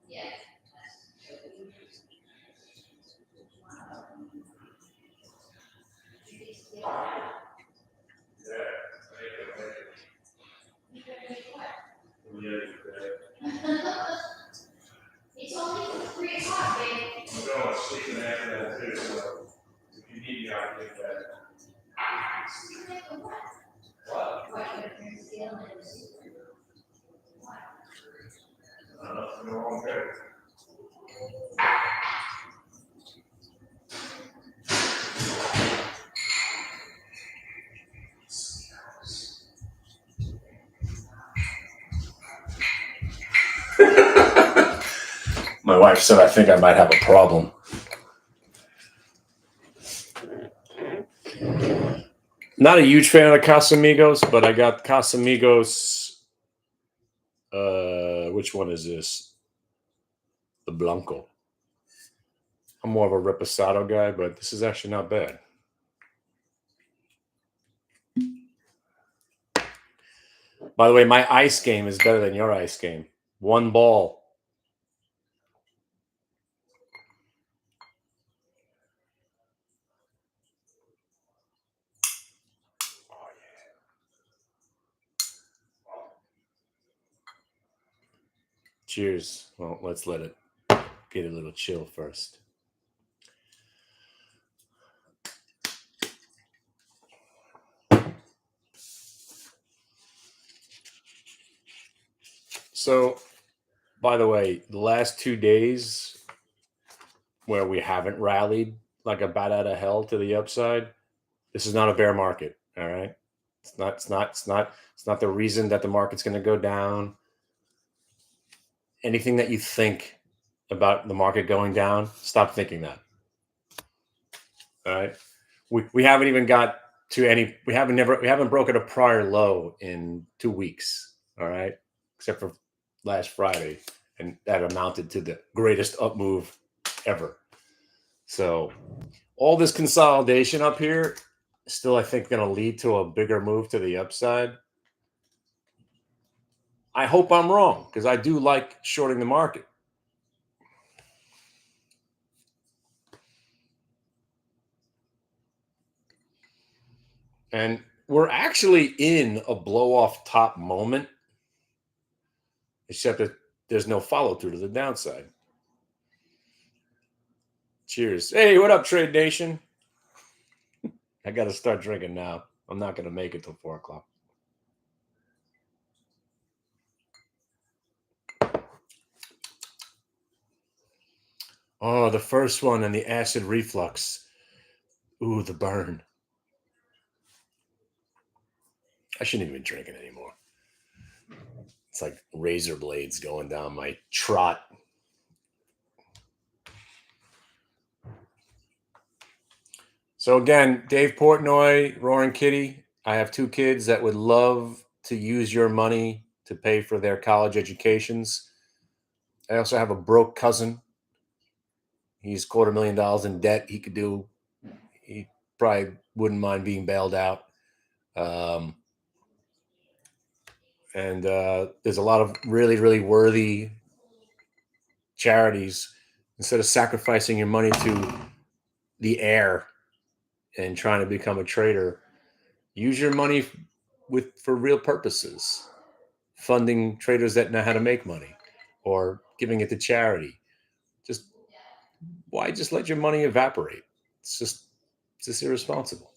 Yeah. It's only 3 o'clock, babe. I'm going to sleep in after that too, so if you need me, I'll get that. What? What? I don't know if I'm wrong there. My wife said I think I might have a problem. Not a huge fan of Casamigos, but I got Casamigos. Which one is this? The Blanco. I'm more of a Reposado guy, but this is actually not bad. By the way, my ice game is better than your ice game. 1 ball. Oh, yeah. Cheers. Well, let's let it get a little chill first. So, by the way, the last 2 days where we haven't rallied like a bat out of hell to the upside, this is not a bear market. All right. It's not the reason that the market's going to go down. Anything that you think about the market going down, stop thinking that. All right. We haven't even got to any, we haven't broken a prior low in 2 weeks. All right. Except for last Friday. And that amounted to the greatest up move ever. So all this consolidation up here is still, I think, going to lead to a bigger move to the upside. I hope I'm wrong because I do like shorting the market. And we're actually in a blow off top moment, except that there's no follow through to the downside. Cheers. Hey, what up, Trade Nation? I got to start drinking now. I'm not going to make it till 4 o'clock. Oh, the first one and the acid reflux. Ooh, the burn. I shouldn't even drink it anymore. It's like razor blades going down my trot. So again, Dave Portnoy, Roaring Kitty. I have 2 kids that would love to use your money to pay for their college educations. I also have a broke cousin. He's $250,000 in debt. He probably wouldn't mind being bailed out. Um, and there's a lot of really, really worthy charities. Instead of sacrificing your money to the air and trying to become a trader, use your money for real purposes, funding traders that know how to make money, or giving it to charity. Just why just let your money evaporate? It's just irresponsible.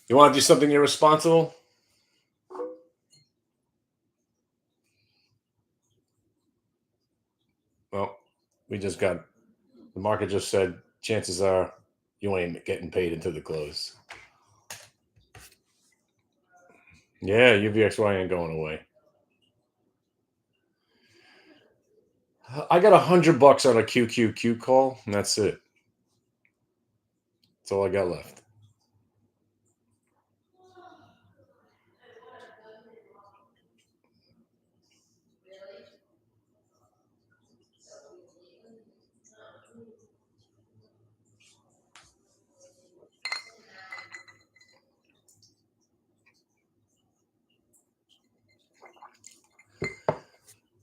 You want to do something irresponsible? Well, the market just said chances are you ain't getting paid until the close. Yeah, UVXY ain't going away. I got $100 on a QQQ call, and that's it. That's all I got left.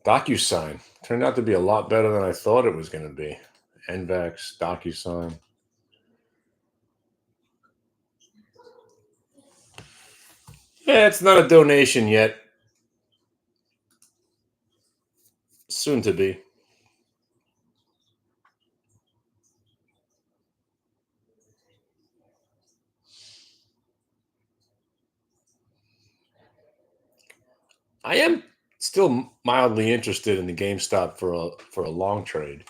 DocuSign turned out to be a lot better than I thought it was going to be. NVAX, DocuSign. Yeah, it's not a donation yet. Soon to be. I am still mildly interested in the GameStop for a long trade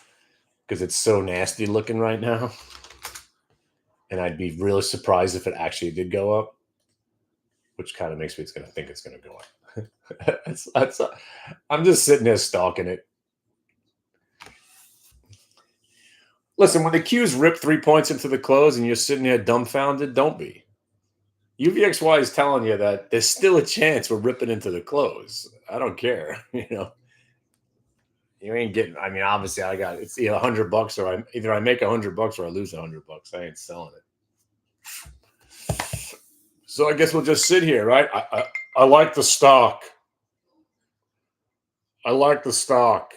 because it's so nasty looking right now, and I'd be really surprised if it actually did go up, which kind of makes me think it's going to go up. I'm just sitting there stalking it. Listen, when the Q's rip 3 points into the close and you're sitting there dumbfounded, don't be. UVXY is telling you that there's still a chance we're ripping into the close. I don't care. You ain't getting. I mean, obviously, it's either $100 or either I make $100 or I lose $100. I ain't selling it. So I guess we'll just sit here, right? I like the stock. I like the stock.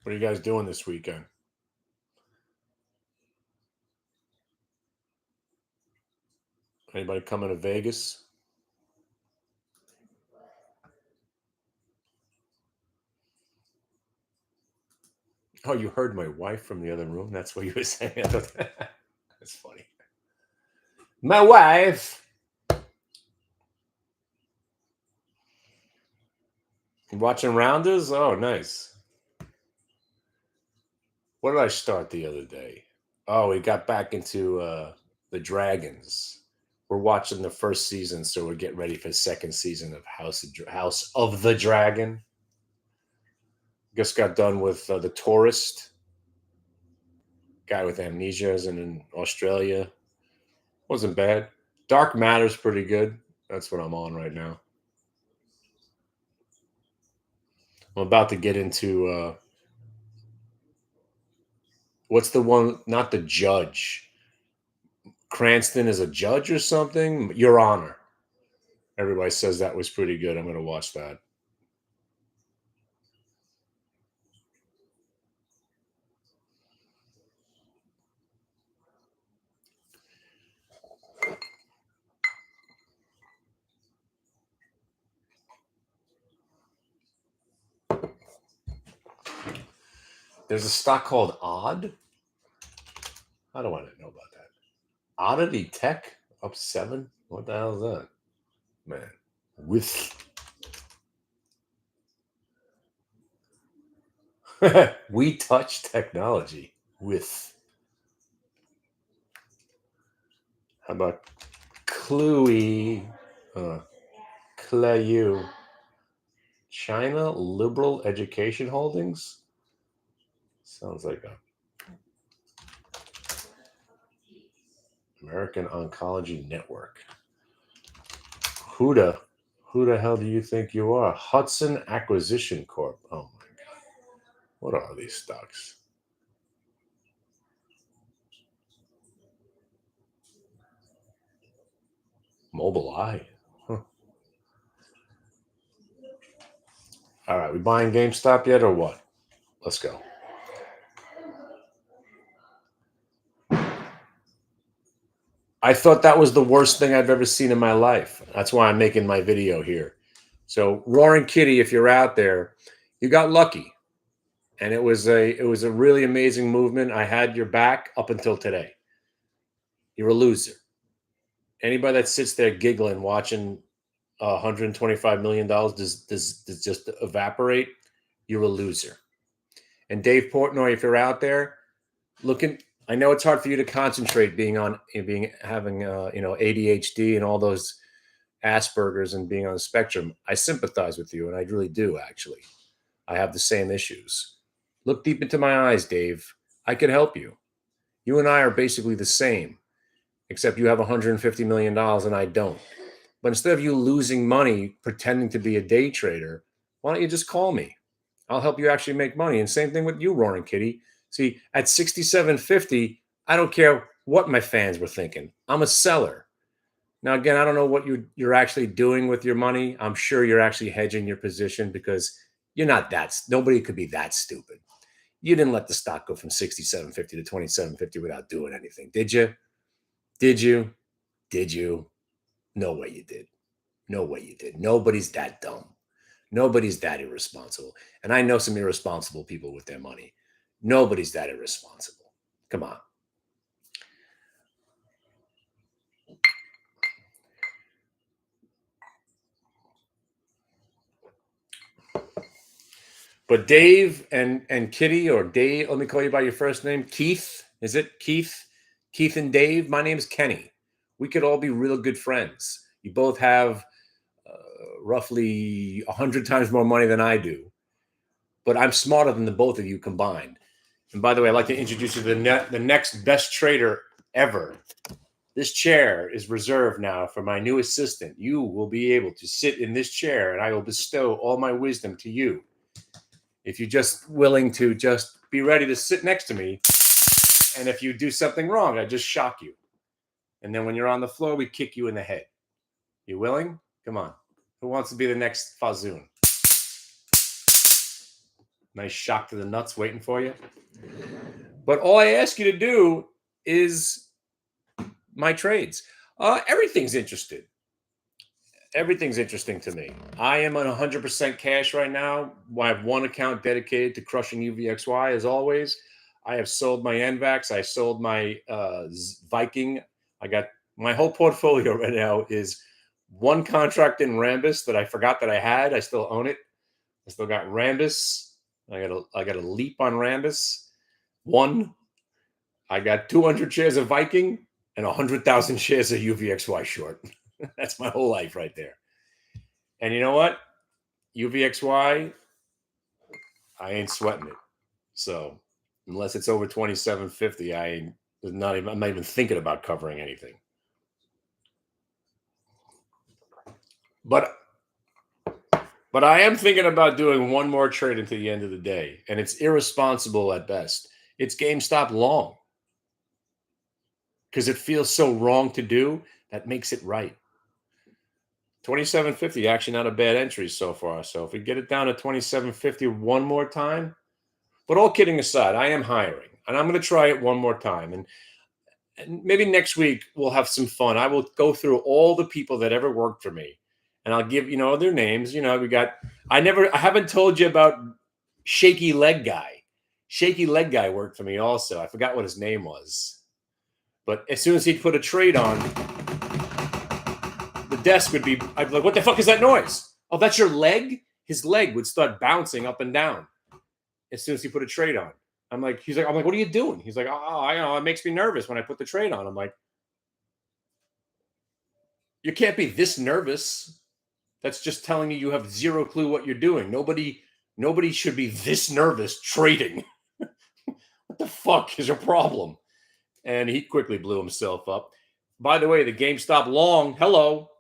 What are you guys doing this weekend? Anybody coming to Vegas? Oh, you heard my wife from the other room? That's what you were saying. That's funny. My wife. You watching Rounders? Oh, nice. What did I start the other day? Oh, we got back into the Dragons. We're watching the first season, so we're getting ready for the second season of House of the Dragon. Just got done with the Tourist. Guy with amnesia is in Australia. Wasn't bad. Dark Matter's pretty good. That's what I'm on right now. I'm about to get into what's the one? Not the Judge. Cranston is a judge or something. Your Honor. Everybody says that was pretty good. I'm going to watch that. There's a stock called Odd. How do I not know about that? Oddity Tech up 7. What the hell is that, man? With We Touch Technology. With how about Cluey? Clue. China Liberal Education Holdings. Sounds like a American Oncology Network. Who the hell do you think you are? Hudson Acquisition Corp. Oh my God. What are these stocks? Mobileye. Huh. All right, we buying GameStop yet or what? Let's go. I thought that was the worst thing I've ever seen in my life. That's why I'm making my video here. So, Roaring Kitty, if you're out there, you got lucky. And it was a really amazing movement. I had your back up until today. You're a loser. Anybody that sits there giggling watching $125 million does just evaporate, you're a loser. And Dave Portnoy, if you're out there looking, I know it's hard for you to concentrate having ADHD and all those Asperger's and being on the spectrum. I sympathize with you, and I really do. Actually, I have the same issues. Look deep into my eyes, Dave. I could help you. You and I are basically the same, except you have $150 million and I don't. But instead of you losing money pretending to be a day trader, why don't you just call me? I'll help you actually make money. And same thing with you, Roaring Kitty. See, at 67.50, I don't care what my fans were thinking. I'm a seller. Now, again, I don't know what you're actually doing with your money. I'm sure you're actually hedging your position because you're not nobody could be that stupid. You didn't let the stock go from 67.50 to 27.50 without doing anything, did you? Did you? Did you? No way you did. No way you did. Nobody's that dumb. Nobody's that irresponsible. And I know some irresponsible people with their money. Nobody's that irresponsible. Come on. But Dave and Kitty, or Dave, let me call you by your first name. Keith. Is it Keith? Keith and Dave. My name is Kenny. We could all be real good friends. You both have roughly 100 times more money than I do. But I'm smarter than the both of you combined. And by the way, I'd like to introduce you to the next best trader ever. This chair is reserved now for my new assistant. You will be able to sit in this chair, and I will bestow all my wisdom to you. If you're just willing to just be ready to sit next to me, and if you do something wrong, I just shock you. And then when you're on the floor, we kick you in the head. You willing? Come on. Who wants to be the next Fazoon? Nice shock to the nuts waiting for you. But all I ask you to do is my trades. Everything's interested. Everything's interesting to me. I am on 100% cash right now. I have one account dedicated to crushing UVXY as always. I have sold my NVAX. I sold my Viking. I got my whole portfolio right now is one contract in Rambus that I forgot that I had. I still own it. I still got Rambus. I got a leap on Rambus. One. I got 200 shares of Viking and 100,000 shares of UVXY short. That's my whole life right there. And you know what? UVXY, I ain't sweating it. So unless it's over 27.50, I'm not even thinking about covering anything. But I am thinking about doing one more trade until the end of the day, and it's irresponsible at best. It's GameStop long because it feels so wrong to do. That makes it right. 27.50, actually not a bad entry so far. So if we get it down to 27.50 one more time, but all kidding aside, I am hiring, and I'm going to try it one more time. And maybe next week we'll have some fun. I will go through all the people that ever worked for me, and I'll give their names. I haven't told you about Shaky Leg Guy. Shaky leg guy worked for me also. I forgot what his name was. But as soon as he'd put a trade on, the desk would be, I'd be like, what the fuck is that noise? Oh, that's your leg? His leg would start bouncing up and down as soon as he put a trade on. I'm like, what are you doing? He's like, oh, I know, it makes me nervous when I put the trade on. I'm like, you can't be this nervous. That's just telling you have zero clue what you're doing. Nobody should be this nervous trading. What the fuck is your problem? And he quickly blew himself up. By the way, the GameStop long, hello,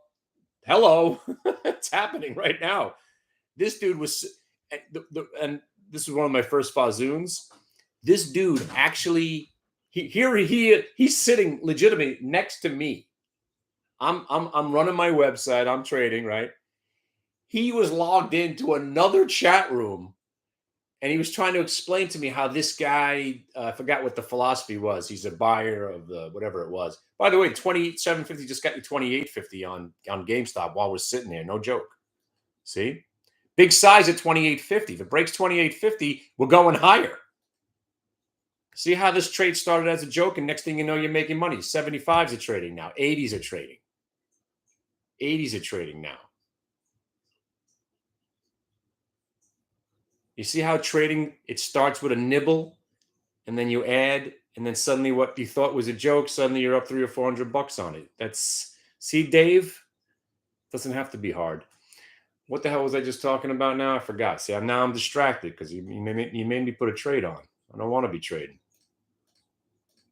it's happening right now. This dude was, and this was one of my first Fazoons. This dude actually, he's sitting legitimately next to me. I'm running my website. I'm trading, right? He was logged into another chat room, and he was trying to explain to me how this guy, I forgot what the philosophy was. He's a buyer of the whatever it was. By the way, 27.50 just got you 28.50 on GameStop while we're sitting there. No joke. See, big size at 28.50. If it breaks 28.50, we're going higher. See how this trade started as a joke, and next thing you know, you're making money. 75s are trading now. 80s are trading. 80s are trading now. You see how trading, it starts with a nibble, and then you add, and then suddenly what you thought was a joke, suddenly you're up $300 or $400 on it. See, Dave, doesn't have to be hard. What the hell was I just talking about now? I forgot. See, now I'm distracted because you made me put a trade on. I don't want to be trading.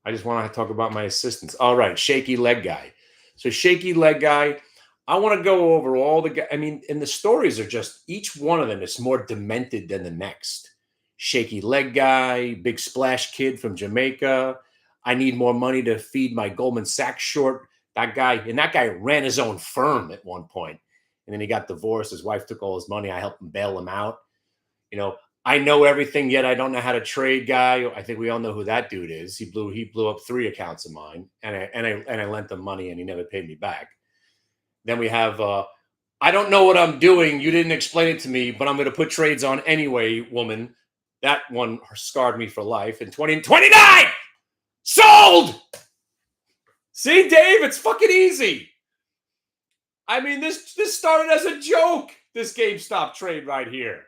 I just want to talk about my assistants. All right, shaky leg guy. So shaky leg guy, I want to go over all the guys. I mean, and the stories are just, each one of them is more demented than the next. Shaky leg guy, big splash kid from Jamaica. I need more money to feed my Goldman Sachs short. That guy ran his own firm at one point. And then he got divorced. His wife took all his money. I helped him bail him out. You know, I know everything, yet I don't know how to trade guy. I think we all know who that dude is. He blew up 3 accounts of mine, and I lent him money, and he never paid me back. Then we have, I don't know what I'm doing. You didn't explain it to me, but I'm going to put trades on anyway, woman. That one scarred me for life. And 29 sold. See, Dave, it's fucking easy. I mean, this started as a joke, this GameStop trade right here.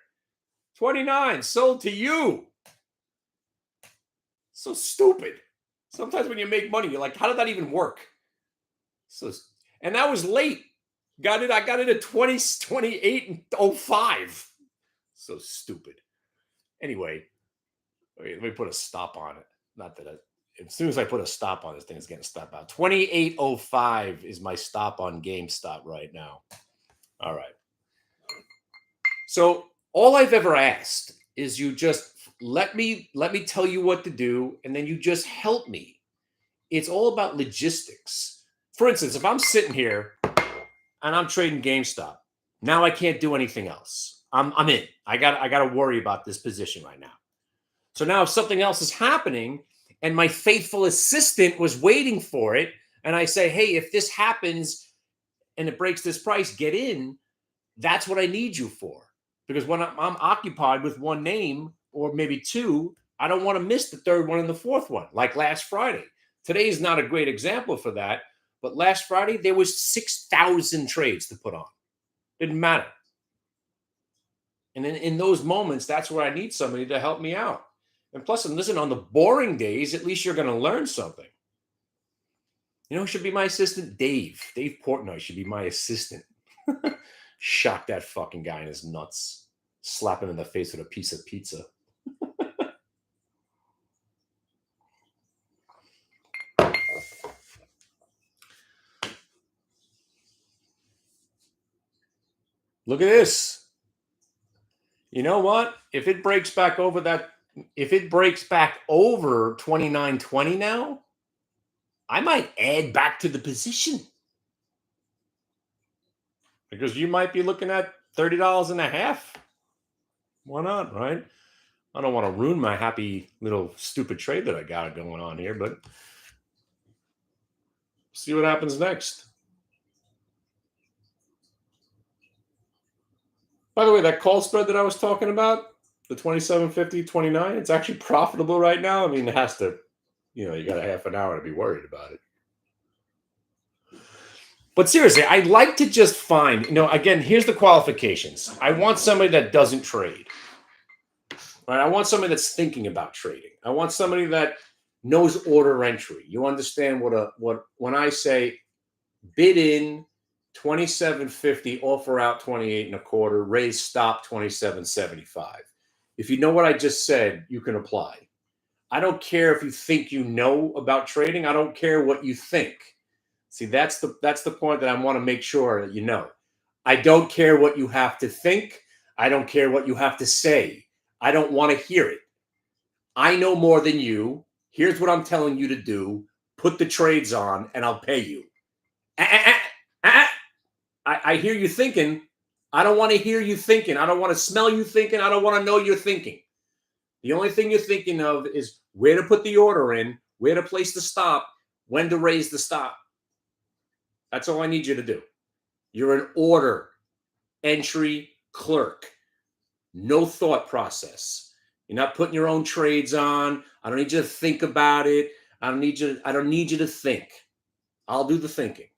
29 sold to you. So stupid. Sometimes when you make money, you're like, how did that even work? And that was late. I got it at 28.05. So stupid. Anyway, let me put a stop on it. Not that as soon as I put a stop on this thing, it's getting stopped out. 28.05 is my stop on GameStop right now. All right. So all I've ever asked is you just let me tell you what to do, and then you just help me. It's all about logistics. For instance, if I'm sitting here and I'm trading GameStop, now I can't do anything else. I'm in. I got to worry about this position right now. So now if something else is happening and my faithful assistant was waiting for it, and I say, hey, if this happens and it breaks this price, get in. That's what I need you for. Because when I'm occupied with one name or maybe two, I don't want to miss the third one and the fourth one, like last Friday. Today is not a great example for that, but last Friday there was 6,000 trades to put on. Didn't matter. And in those moments, that's where I need somebody to help me out. And plus, listen, on the boring days, at least you're going to learn something. You know who should be my assistant? Dave Portnoy should be my assistant. Shock that fucking guy in his nuts. Slap him in the face with a piece of pizza. Look at this. You know what? If it breaks back over 29.20 now, I might add back to the position. Because you might be looking at $30 and a half. Why not, right? I don't want to ruin my happy little stupid trade that I got going on here, but see what happens next. By the way, that call spread that I was talking about, The 27.50, 29. It's actually profitable right now. I mean, it has to, you got a half an hour to be worried about it. But seriously, I like to just find, again, here's the qualifications. I want somebody that doesn't trade. Right? I want somebody that's thinking about trading. I want somebody that knows order entry. You understand what when I say bid in 27.50, offer out 28 and a quarter, raise stop 27.75. If you know what I just said, you can apply. I don't care if you think you know about trading. I don't care what you think. See, that's the point that I want to make sure that you know. I don't care what you have to think. I don't care what you have to say. I don't want to hear it. I know more than you. Here's what I'm telling you to do. Put the trades on and I'll pay you. I hear you thinking. I don't want to hear you thinking. I don't want to smell you thinking. I don't want to know you're thinking. The only thing you're thinking of is where to put the order in, where to place the stop, when to raise the stop. That's all I need you to do. You're an order entry clerk. No thought process. You're not putting your own trades on. I don't need you to think about it. I don't need you to think. I'll do the thinking.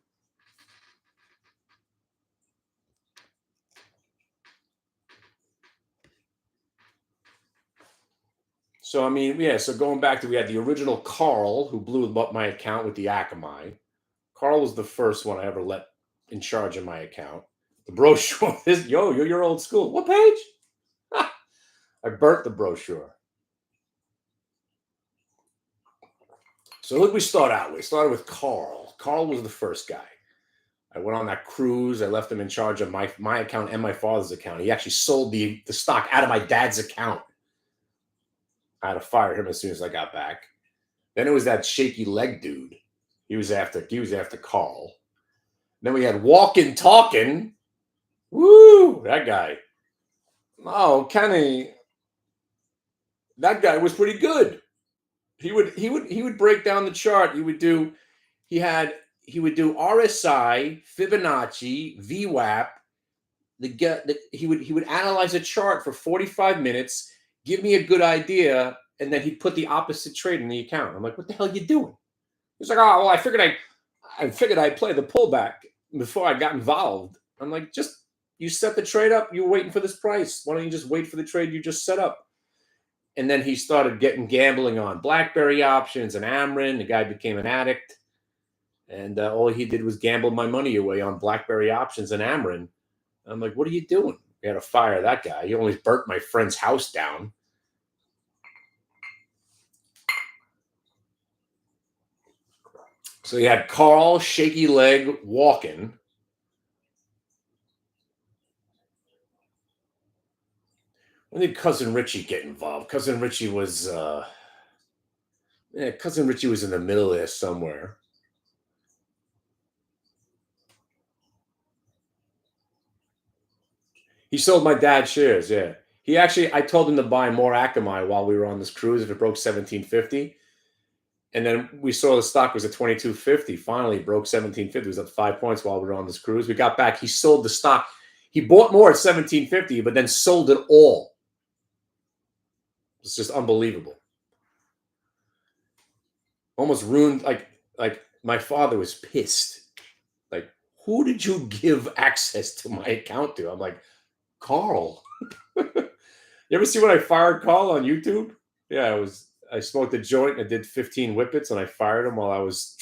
So, I mean, yeah, so going back to, we had the original Carl who blew up my account with the Akamai. Carl was the first one I ever let in charge of my account. The brochure is, you're old school. What page? I burnt the brochure. So look, we start out. We started with Carl. Carl was the first guy. I went on that cruise. I left him in charge of my account and my father's account. He actually sold the stock out of my dad's account. I had to fire him as soon as I got back. Then it was that shaky leg dude. He was after Carl. Then we had walking talking. Woo, that guy. Oh, Kenny. That guy was pretty good. He would break down the chart. He would do RSI, Fibonacci, VWAP. He would analyze a chart for 45 minutes, give me a good idea, and then he'd put the opposite trade in the account. I'm like, what the hell are you doing? He's like, oh, well, I figured I'd play the pullback before I got involved. I'm like, you set the trade up, you're waiting for this price. Why don't you just wait for the trade you just set up? And then he started getting gambling on BlackBerry options and Amrin. The guy became an addict. And all he did was gamble my money away on BlackBerry options and Amrin. I'm like, what are you doing? We had to fire that guy. He almost burnt my friend's house down. So you had Carl, shaky leg, walking. When did Cousin Richie get involved? Cousin Richie was in the middle there somewhere. He sold my dad's shares, yeah. I told him to buy more Akamai while we were on this cruise if it broke 1750. And then we saw the stock was at 2250. Finally, it broke 1750. It was up 5 points while we were on this cruise. We got back. He sold the stock. He bought more at 1750, but then sold it all. It's just unbelievable. Almost ruined. Like my father was pissed. Like, who did you give access to my account to? I'm like, Carl. You ever see when I fired Carl on YouTube? Yeah, I smoked a joint and I did 15 whippets and I fired him while I was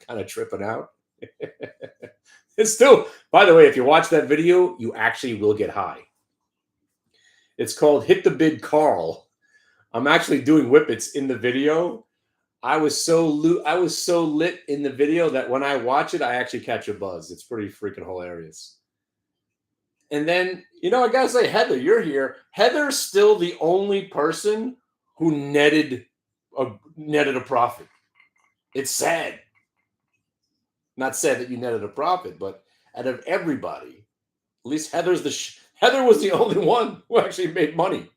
kind of tripping out. It's still, by the way, if you watch that video, you actually will get high. It's called Hit the Bid Carl. I'm actually doing whippets in the video. I was so lit in the video that when I watch it, I actually catch a buzz. It's pretty freaking hilarious. And then, I gotta say, Heather, you're here. Heather's still the only person who netted a profit. It's sad. Not sad that you netted a profit, but out of everybody, at least Heather was the only one who actually made money.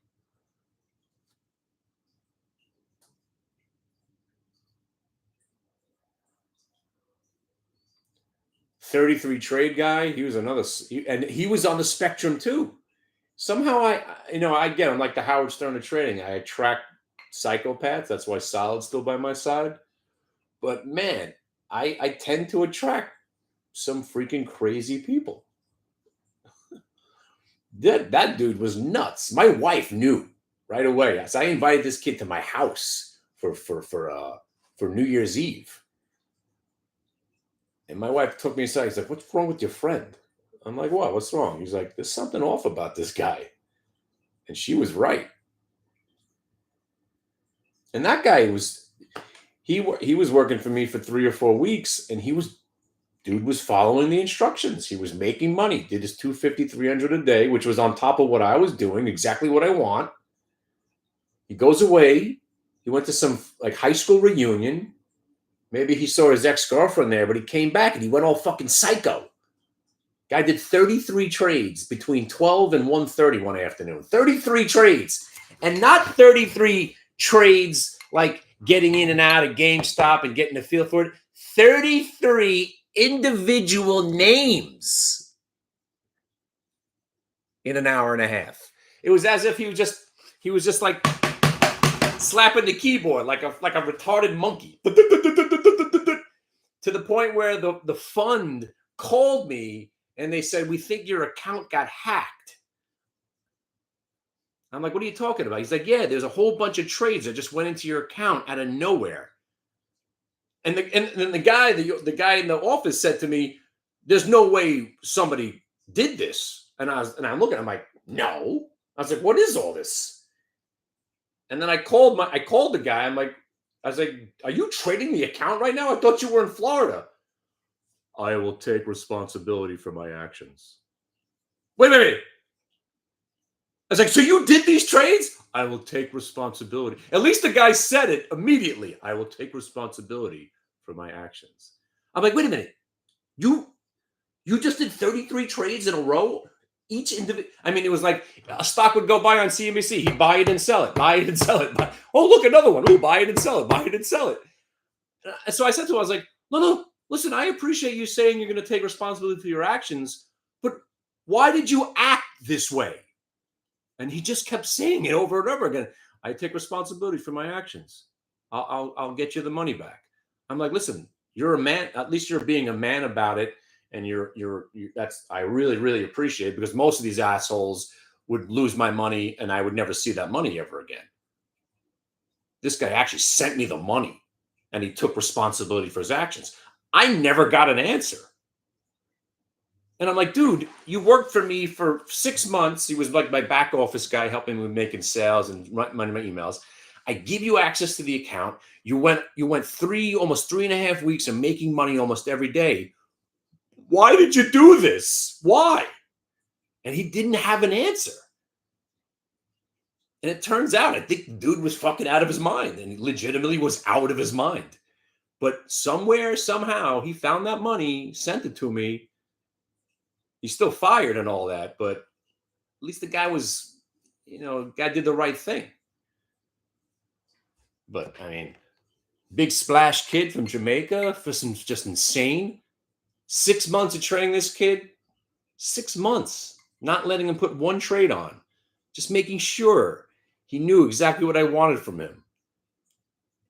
$33 trade guy. He was and he was on the spectrum too. Somehow again, I'm like the Howard Stern of trading. I attract psychopaths. That's why Solid's still by my side. But man, I tend to attract some freaking crazy people. That dude was nuts. My wife knew right away. So I invited this kid to my house for New Year's Eve. And my wife took me aside. He's like, "What's wrong with your friend?" I'm like, "What? What's wrong?" He's like, "There's something off about this guy." And she was right. And that guy he was working for me for 3 or 4 weeks, and dude was following the instructions. He was making money. Did his 250, 300 a day, which was on top of what I was doing, exactly what I want. He goes away. He went to some like high school reunion. Maybe he saw his ex-girlfriend there, but he came back and he went all fucking psycho. Guy did 33 trades between 12 and 1:30 one afternoon. 33 trades. And not 33 trades like getting in and out of GameStop and getting a feel for it. 33 individual names in an hour and a half. It was as if he was just like slapping the keyboard like a retarded monkey. To the point where the fund called me and they said, "We think your account got hacked." I'm like, "What are you talking about?" He's like, "Yeah, there's a whole bunch of trades that just went into your account out of nowhere." And then the guy in the office said to me, "There's no way somebody did this." And I'm looking, I'm like, "No." I was like, "What is all this?" And then I called the guy. I was like, "Are you trading the account right now? I thought you were in Florida." "I will take responsibility for my actions." Wait. I was like, "So you did these trades?" "I will take responsibility." At least the guy said it immediately. "I will take responsibility for my actions." I'm like, "Wait a minute. You you just did 33 trades in a row? Each individual." I mean, it was like a stock would go by on CNBC. He'd buy it and sell it, buy it and sell it. Oh, look, another one. Oh, buy it and sell it, buy it and sell it. So I said to him, I was like, no, listen, I appreciate you saying you're going to take responsibility for your actions, but why did you act this way? And he just kept saying it over and over again. "I take responsibility for my actions. I'll get you the money back." I'm like, "Listen, you're a man. At least you're being a man about it, and that's I really really appreciate it, because most of these assholes would lose my money, and I would never see that money ever again." This guy actually sent me the money, and he took responsibility for his actions. I never got an answer. And I'm like, "Dude, you worked for me for 6 months." He was like my back office guy, helping me with making sales and running my emails. "I give you access to the account. You went almost 3.5 weeks of making money almost every day. Why did you do this? Why?" And he didn't have an answer. And it turns out, I think the dude was fucking out of his mind, and he legitimately was out of his mind. But somewhere, somehow, he found that money, sent it to me. He's still fired and all that, but at least the guy guy did the right thing. But I mean, big splash kid from Jamaica for some just insane. 6 months of training this kid, 6 months, not letting him put one trade on, just making sure he knew exactly what I wanted from him.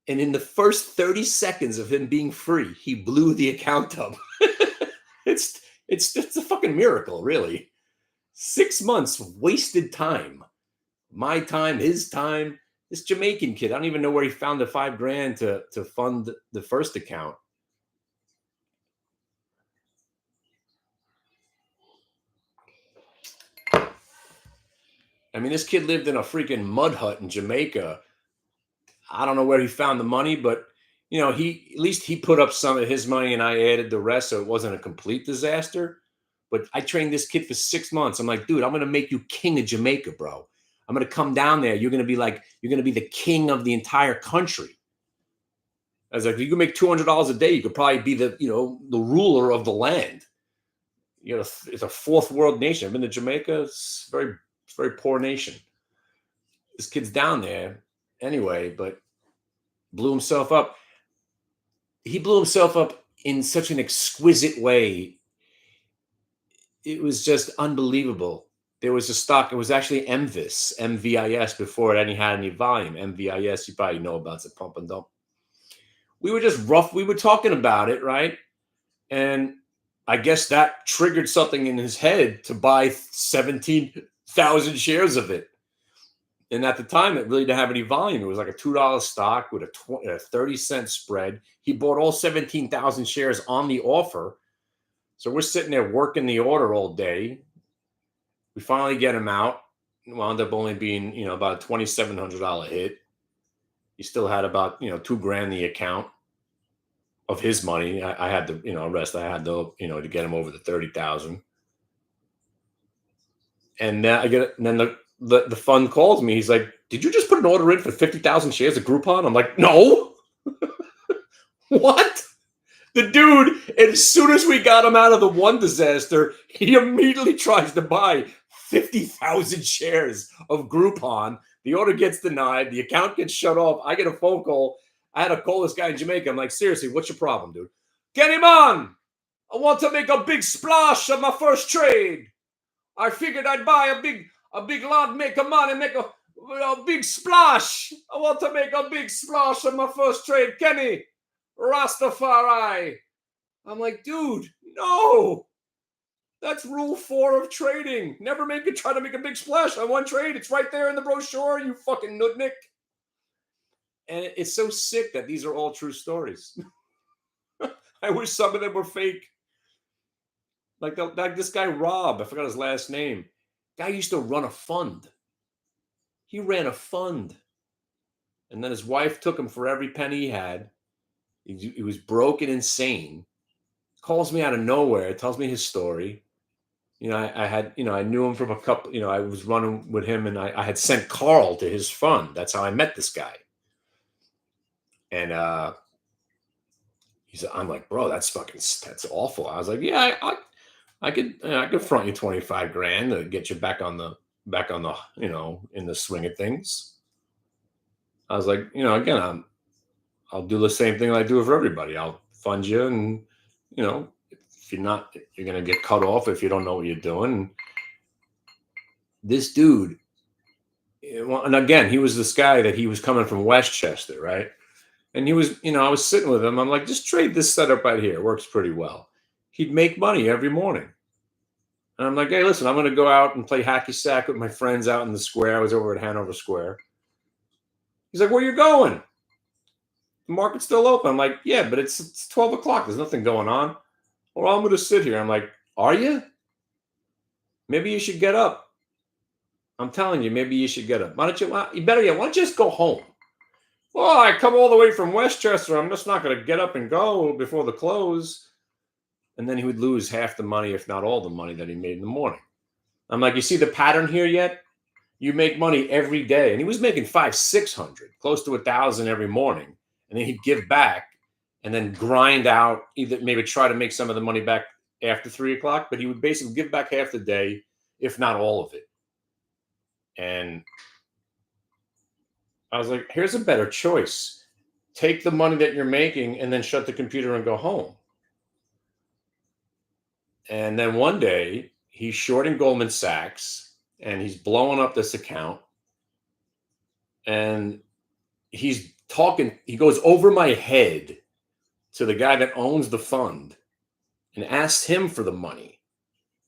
And in the first 30 seconds of him being free, he blew the account up. It's a fucking miracle, really. 6 months of wasted time. My time, his time. This Jamaican kid, I don't even know where he found the $5,000 to fund the first account. I mean, this kid lived in a freaking mud hut in Jamaica. I don't know where he found the money, but he at least he put up some of his money and I added the rest, so it wasn't a complete disaster. But I trained this kid for 6 months. I'm like, "Dude, I'm gonna make you king of Jamaica, bro. I'm gonna come down there. You're gonna be the king of the entire country." I was like, "If you can make $200 a day, you could probably be the ruler of the land." It's a fourth world nation. I've been to Jamaica. It's a very poor nation. This kid's down there anyway, but blew himself up. He blew himself up in such an exquisite way. It was just unbelievable. There was a stock. It was actually MVIS before it had any volume. MVIS, you probably know about. It's a pump and dump. We were just rough. We were talking about it, right? And I guess that triggered something in his head to buy 17,000 shares of it. And at the time, it really didn't have any volume. It was like a $2 stock with a 30-cent spread. He bought all 17,000 shares on the offer. So we're sitting there working the order all day. We finally get him out. It wound up only being, about a $2,700 hit. He still had about, $2,000 in the account of his money. I had the, rest. I had the, to get him over the 30,000. And then the fund calls me. He's like, "Did you just put an order in for 50,000 shares of Groupon?" I'm like, "No." What? The dude, as soon as we got him out of the one disaster, he immediately tries to buy 50,000 shares of Groupon. The order gets denied. The account gets shut off. I get a phone call. I had to call this guy in Jamaica. I'm like, "Seriously, what's your problem, dude?" "Get him on. I want to make a big splash on my first trade. I figured I'd buy a big lot, make a money, make a big splash. I want to make a big splash on my first trade. Kenny, Rastafari." I'm like, "Dude, no. That's rule 4 of trading. Never try to make a big splash on one trade. It's right there in the brochure, you fucking nutnik." And it's so sick that these are all true stories. I wish some of them were fake. Like this guy, Rob, I forgot his last name. Guy used to run a fund. He ran a fund. And then his wife took him for every penny he had. He was broke and insane. Calls me out of nowhere, tells me his story. I knew him from a couple, I was running with him, and I had sent Carl to his fund. That's how I met this guy. And I'm like, "Bro, that's awful." I was like, "Yeah, I could front you 25 grand to get you back on the, in the swing of things." I was like, again, I'll do the same thing I do for everybody. I'll fund you, and if you're not, you're gonna get cut off if you don't know what you're doing. This dude, and again, he was this guy that he was coming from Westchester, right? And he was, I was sitting with him. I'm like, "Just trade this setup right here. It works pretty well." He'd make money every morning. And I'm like, "Hey, listen, I'm going to go out and play hacky sack with my friends out in the square." I was over at Hanover Square. He's like, "Where you going? The market's still open." I'm like, "Yeah, but it's 12 o'clock. There's nothing going on." "Well, I'm going to sit here." I'm like, "Are you? Maybe you should get up. I'm telling you, maybe you should get up. Why don't you, why don't you just go home?" "Well, I come all the way from Westchester. I'm just not going to get up and go before the close." And then he would lose half the money, if not all the money that he made in the morning. I'm like, "You see the pattern here yet? You make money every day." And he was making 500-600, close to 1,000 every morning. And then he'd give back and then grind out, either maybe try to make some of the money back after 3 o'clock, but he would basically give back half the day, if not all of it. And I was like, "Here's a better choice. Take the money that you're making and then shut the computer and go home." And then one day he's shorting Goldman Sachs and he's blowing up this account. And he goes over my head to the guy that owns the fund and asks him for the money.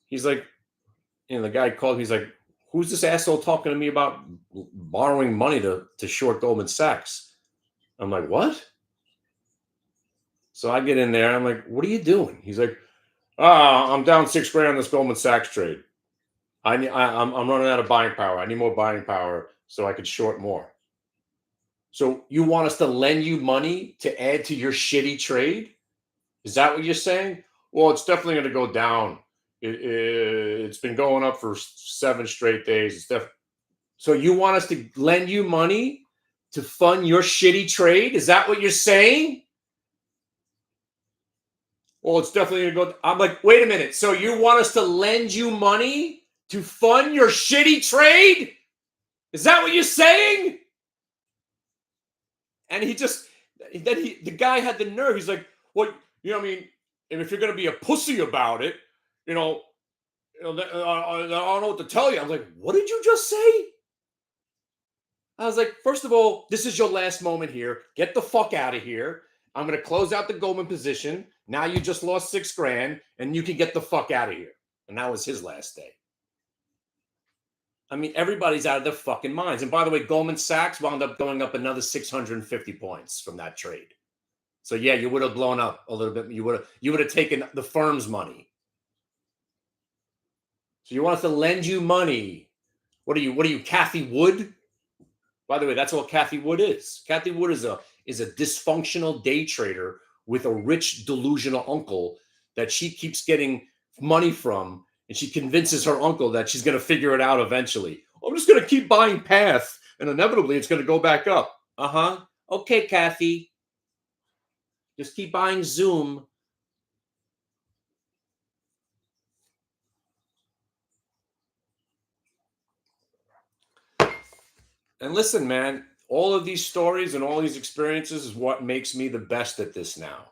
He's like, the guy called, he's like, "Who's this asshole talking to me about borrowing money to short Goldman Sachs?" I'm like, "What?" So I get in there. I'm like, "What are you doing?" He's like, I'm down $6,000 on this Goldman Sachs trade. I'm running out of buying power. I need more buying power so I could short more." "So you want us to lend you money to add to your shitty trade? Is that what you're saying?" "Well, it's definitely going to go down. It's been going up for 7 straight days. So you want us to lend you money to fund your shitty trade? Is that what you're saying?" "Well, it's definitely going to go." I'm like, "Wait a minute. So you want us to lend you money to fund your shitty trade? Is that what you're saying?" And the guy had the nerve. He's like, "Well, I mean, and if you're going to be a pussy about it, you know, I don't know what to tell you. I'm like, what did you just say? I was like, first of all, this is your last moment here. Get the fuck out of here. I'm going to close out the Goldman position. Now you just lost $6,000 and you can get the fuck out of here. And that was his last day. I mean, everybody's out of their fucking minds. And by the way, Goldman Sachs wound up going up another 650 points from that trade. So yeah, you would have blown up a little bit. You would have taken the firm's money. So you want us to lend you money. What are you, Kathy Wood? By the way, that's what Kathy Wood is. Kathy Wood is a dysfunctional day trader with a rich, delusional uncle that she keeps getting money from, and she convinces her uncle that she's going to figure it out eventually. I'm just going to keep buying Path, and inevitably it's going to go back up. Uh-huh. Okay, Kathy. Just keep buying Zoom. And listen, man, all of these stories and all these experiences is what makes me the best at this now.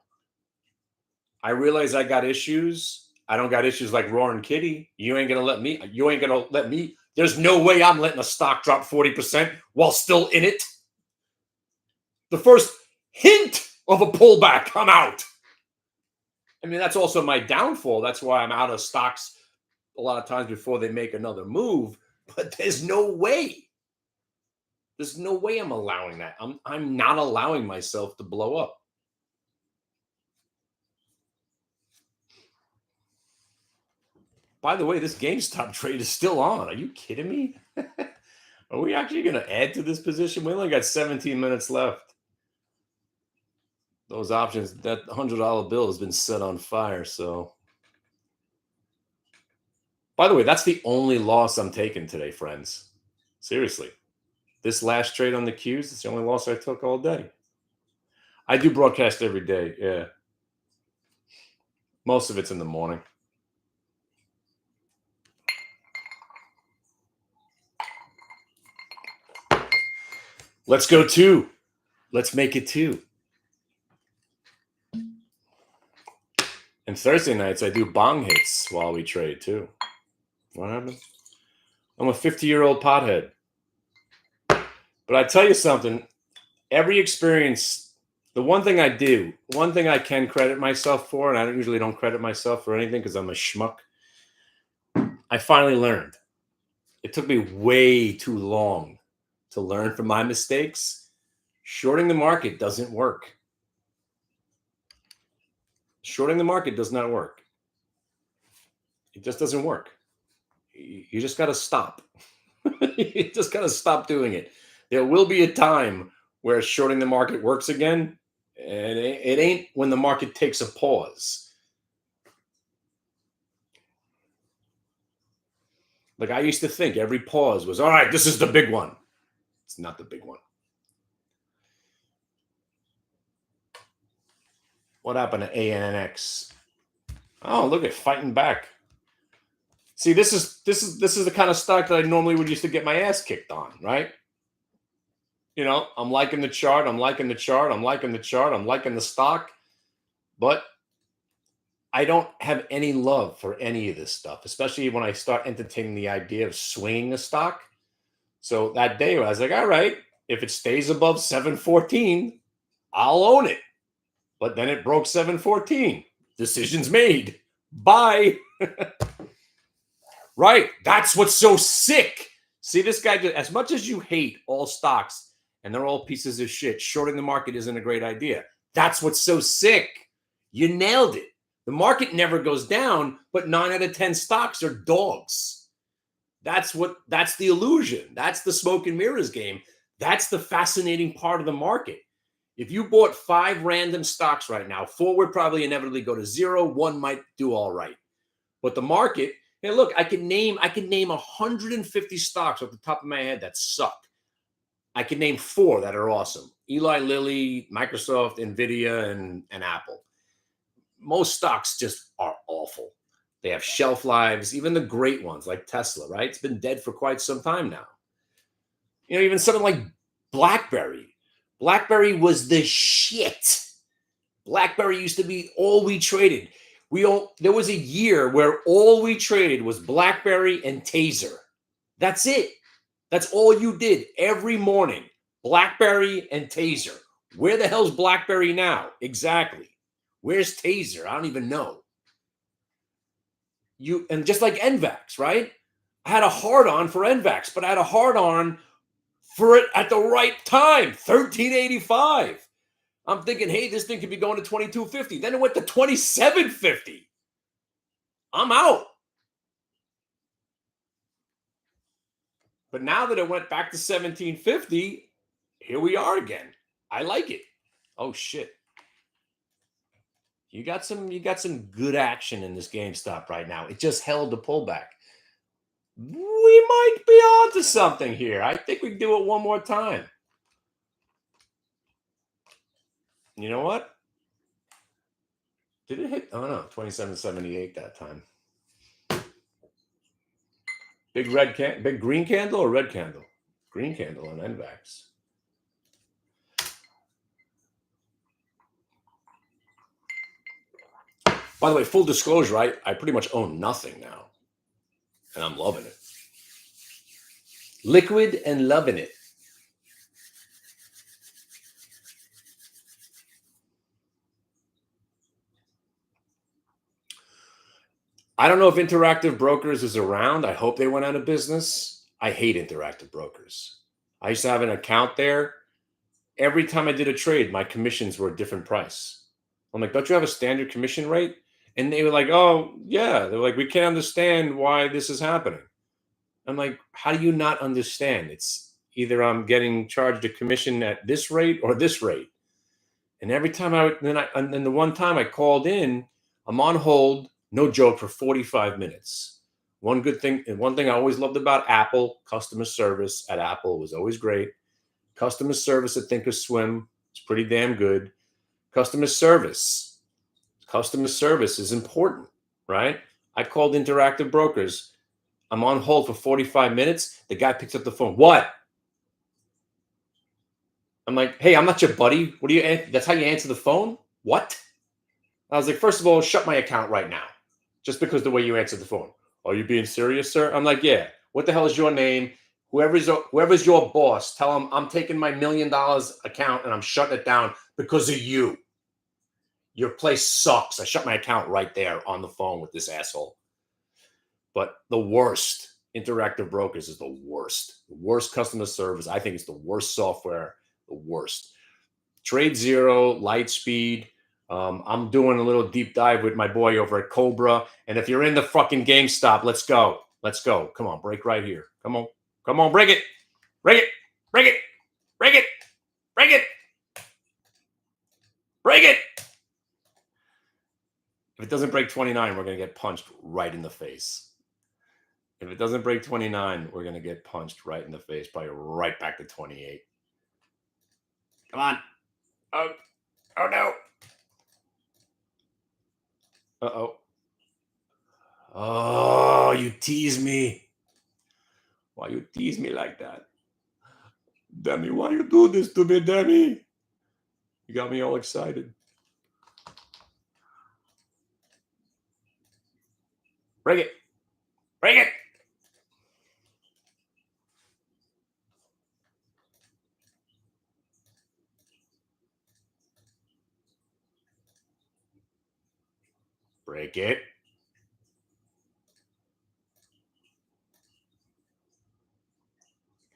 I realize I got issues. I don't got issues like Roaring Kitty. You ain't going to let me. There's no way I'm letting a stock drop 40% while still in it. The first hint of a pullback, I'm out. I mean, that's also my downfall. That's why I'm out of stocks a lot of times before they make another move. But there's no way. There's no way I'm allowing that. I'm not allowing myself to blow up. By the way, this GameStop trade is still on. Are you kidding me? Are we actually going to add to this position? We only got 17 minutes left. Those options, that $100 bill has been set on fire. So, by the way, that's the only loss I'm taking today, friends. Seriously. This last trade on the Qs, it's the only loss I took all day. I do broadcast every day. Yeah. Most of it's in the morning. Let's go 2. Let's make it 2. And Thursday nights, I do bong hits while we trade too. What happened? I'm a 50-year-old pothead. But I tell you something, every experience, the one thing I can credit myself for, and I usually don't credit myself for anything because I'm a schmuck, I finally learned. It took me way too long to learn from my mistakes. Shorting the market doesn't work. Shorting the market does not work. It just doesn't work. You just got to stop. You just got to stop doing it. There will be a time where shorting the market works again. And it ain't when the market takes a pause. Like I used to think every pause was, all right, this is the big one. It's not the big one. What happened to ANX? Oh, look at fighting back. See, this is the kind of stock that I normally would used to get my ass kicked on, right? You know, I'm liking the chart, I'm liking the chart, I'm liking the chart, I'm liking the stock, but I don't have any love for any of this stuff, especially when I start entertaining the idea of swinging a stock. So that day I was like, all right, if it stays above 714, I'll own it. But then it broke 714. Decisions made. Bye. Right. That's what's so sick. See, this guy, as much as you hate all stocks and they're all pieces of shit, shorting the market isn't a great idea. That's what's so sick. You nailed it. The market never goes down, but 9 out of 10 stocks are dogs. That's the illusion. That's the smoke and mirrors game. That's the fascinating part of the market. If you bought 5 random stocks right now, 4 would probably inevitably go to 0. 1 might do all right. But the market, hey, look, I can name 150 stocks off the top of my head that suck. I can name 4 that are awesome. Eli Lilly, Microsoft, Nvidia, and Apple. Most stocks just are awful. They have shelf lives, even the great ones like Tesla, right? It's been dead for quite some time now. You know, even something like BlackBerry. BlackBerry was the shit. BlackBerry used to be all we traded. There was a year where all we traded was BlackBerry and Taser. That's it. That's all you did every morning. BlackBerry and Taser. Where the hell's BlackBerry now? Exactly. Where's Taser? I don't even know. And just like NVAX, right? I had a hard on for NVAX, but I had a hard on for it at the right time, 1385. I'm thinking, hey, this thing could be going to 2250. Then it went to 2750. I'm out. But now that it went back to 1750, here we are again. I like it. Oh shit. You got some good action in this GameStop right now. It just held the pullback. We might be onto something here. I think we can do it one more time. You know what? Did it hit? Oh no, 2778 that time. Big green candle or red candle? Green candle on NVAX. By the way, full disclosure, I pretty much own nothing now. And I'm loving it. Liquid and loving it. I don't know if Interactive Brokers is around. I hope they went out of business. I hate Interactive Brokers. I used to have an account there. Every time I did a trade, my commissions were a different price. I'm like, don't you have a standard commission rate? And they were like, oh, yeah. They're like, we can't understand why this is happening. I'm like, how do you not understand? It's either I'm getting charged a commission at this rate or this rate. And every time then the one time I called in, I'm on hold, no joke, for 45 minutes. One thing I always loved about Apple, customer service at Apple was always great. Customer service at Thinkorswim is pretty damn good. Customer service is important, right? I called Interactive Brokers. I'm on hold for 45 minutes. The guy picks up the phone. What? I'm like, hey, I'm not your buddy. What do you? That's how you answer the phone? What? I was like, first of all, shut my account right now, just because the way you answered the phone. Are you being serious, sir? I'm like, yeah. What the hell is your name? Whoever's your boss, tell him I'm taking my $1 million account and I'm shutting it down because of you. Your place sucks. I shut my account right there on the phone with this asshole. But the worst, Interactive Brokers is the worst. The worst customer service. I think it's the worst software. The worst. Trade Zero, Lightspeed. I'm doing a little deep dive with my boy over at Cobra. And if you're in the fucking GameStop, let's go. Let's go. Come on, break right here. Come on. Come on, break it. Break it. Break it. Break it. Break it. Break it. If it doesn't break 29, we're going to get punched right in the face. If it doesn't break 29, we're going to get punched right in the face, probably right back to 28. Come on. Oh no. Uh-oh. Oh, you tease me. Why you tease me like that? Demi, why you do this to me, Demi? You got me all excited. Break it. Break it. Break it.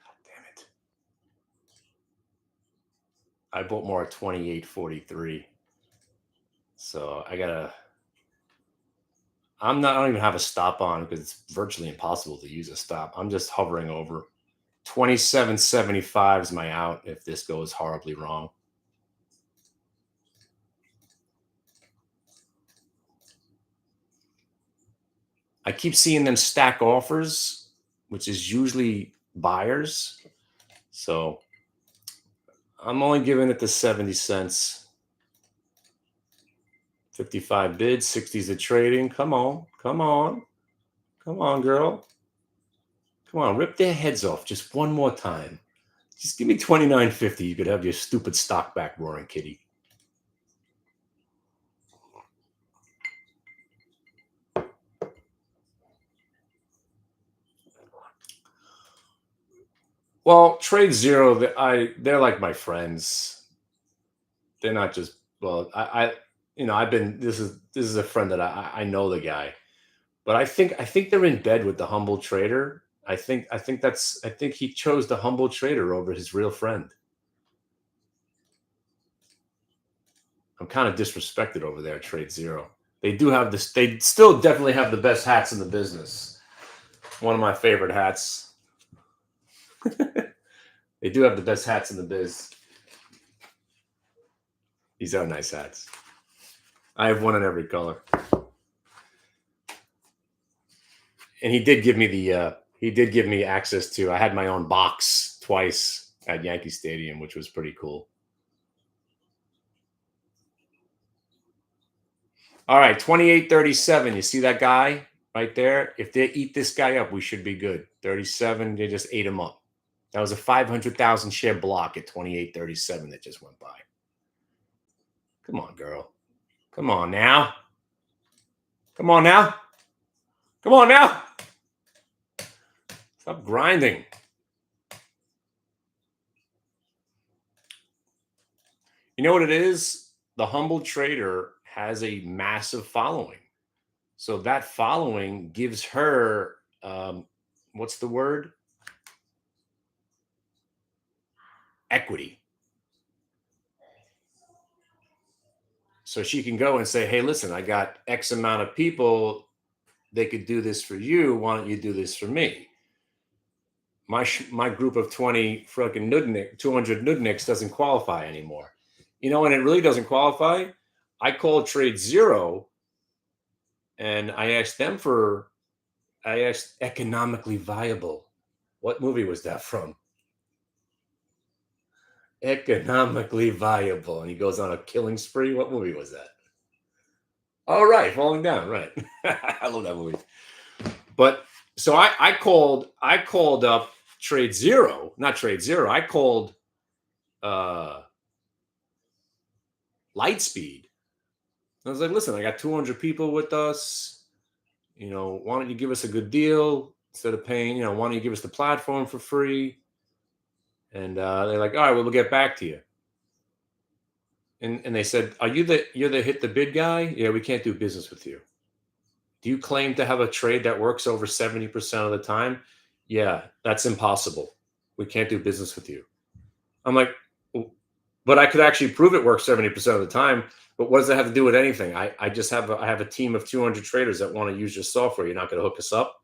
God damn it. I bought more at 28.43. So I don't even have a stop on because it's virtually impossible to use a stop. I'm just hovering over. 27.75 is my out if this goes horribly wrong. I keep seeing them stack offers, which is usually buyers. So I'm only giving it the 70 cents. 55 bids, 60s of trading. Come on, come on. Come on, girl. Come on, rip their heads off just one more time. Just give me 29.50. You could have your stupid stock back, Roaring Kitty. Well, Trade Zero, they're like my friends. They're not just well, I've been this is a friend that I know the guy, but I think they're in bed with the humble trader. I think he chose the humble trader over his real friend. I'm kind of disrespected over there at Trade Zero. They do have this. They still definitely have the best hats in the business. One of my favorite hats. They do have the best hats in the biz. These are nice hats. I have one in every color. And he did give me access to. I had my own box twice at Yankee Stadium, which was pretty cool. All right, 28-37. You see that guy right there? If they eat this guy up, we should be good. 37, they just ate him up. That was a 500,000 share block at 28-37 that just went by. Come on, girl. Come on now. Come on now. Come on now. Stop grinding. You know what it is? The humble trader has a massive following. So that following gives her, what's the word? Equity. So she can go and say, hey, listen, I got X amount of people. They could do this for you. Why don't you do this for me? My group of 20 fucking Nudnik, 200 Nudniks doesn't qualify anymore. And it really doesn't qualify. I called Trade Zero and I asked economically viable. What movie was that from? Economically viable. And he goes on a killing spree. What movie was that? Oh, right. Falling Down. Right. I love that movie. But so I called up Trade Zero, not Trade Zero. I called Lightspeed. I was like, listen, I got 200 people with us. Why don't you give us a good deal instead of paying? Why don't you give us the platform for free? And they're like, all right, well, we'll get back to you. And they said, you're the hit the bid guy? Yeah, we can't do business with you. Do you claim to have a trade that works over 70% of the time? Yeah, that's impossible. We can't do business with you. I'm like, but I could actually prove it works 70% of the time. But what does that have to do with anything? I have a team of 200 traders that want to use your software. You're not going to hook us up.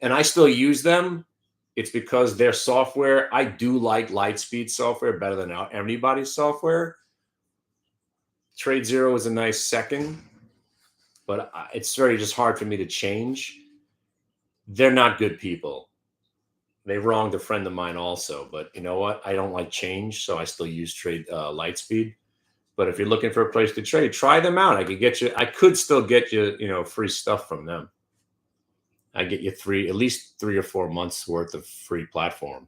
And I still use them. It's because their software, I do like Lightspeed software better than anybody's software. Trade Zero is a nice second, but it's very just hard for me to change. They're not good people. They wronged a friend of mine also, but you know what? I don't like change, so I still use Trade Lightspeed. But if you're looking for a place to trade, try them out. I could still get you, free stuff from them. I get you at least 3 or 4 months worth of free platform.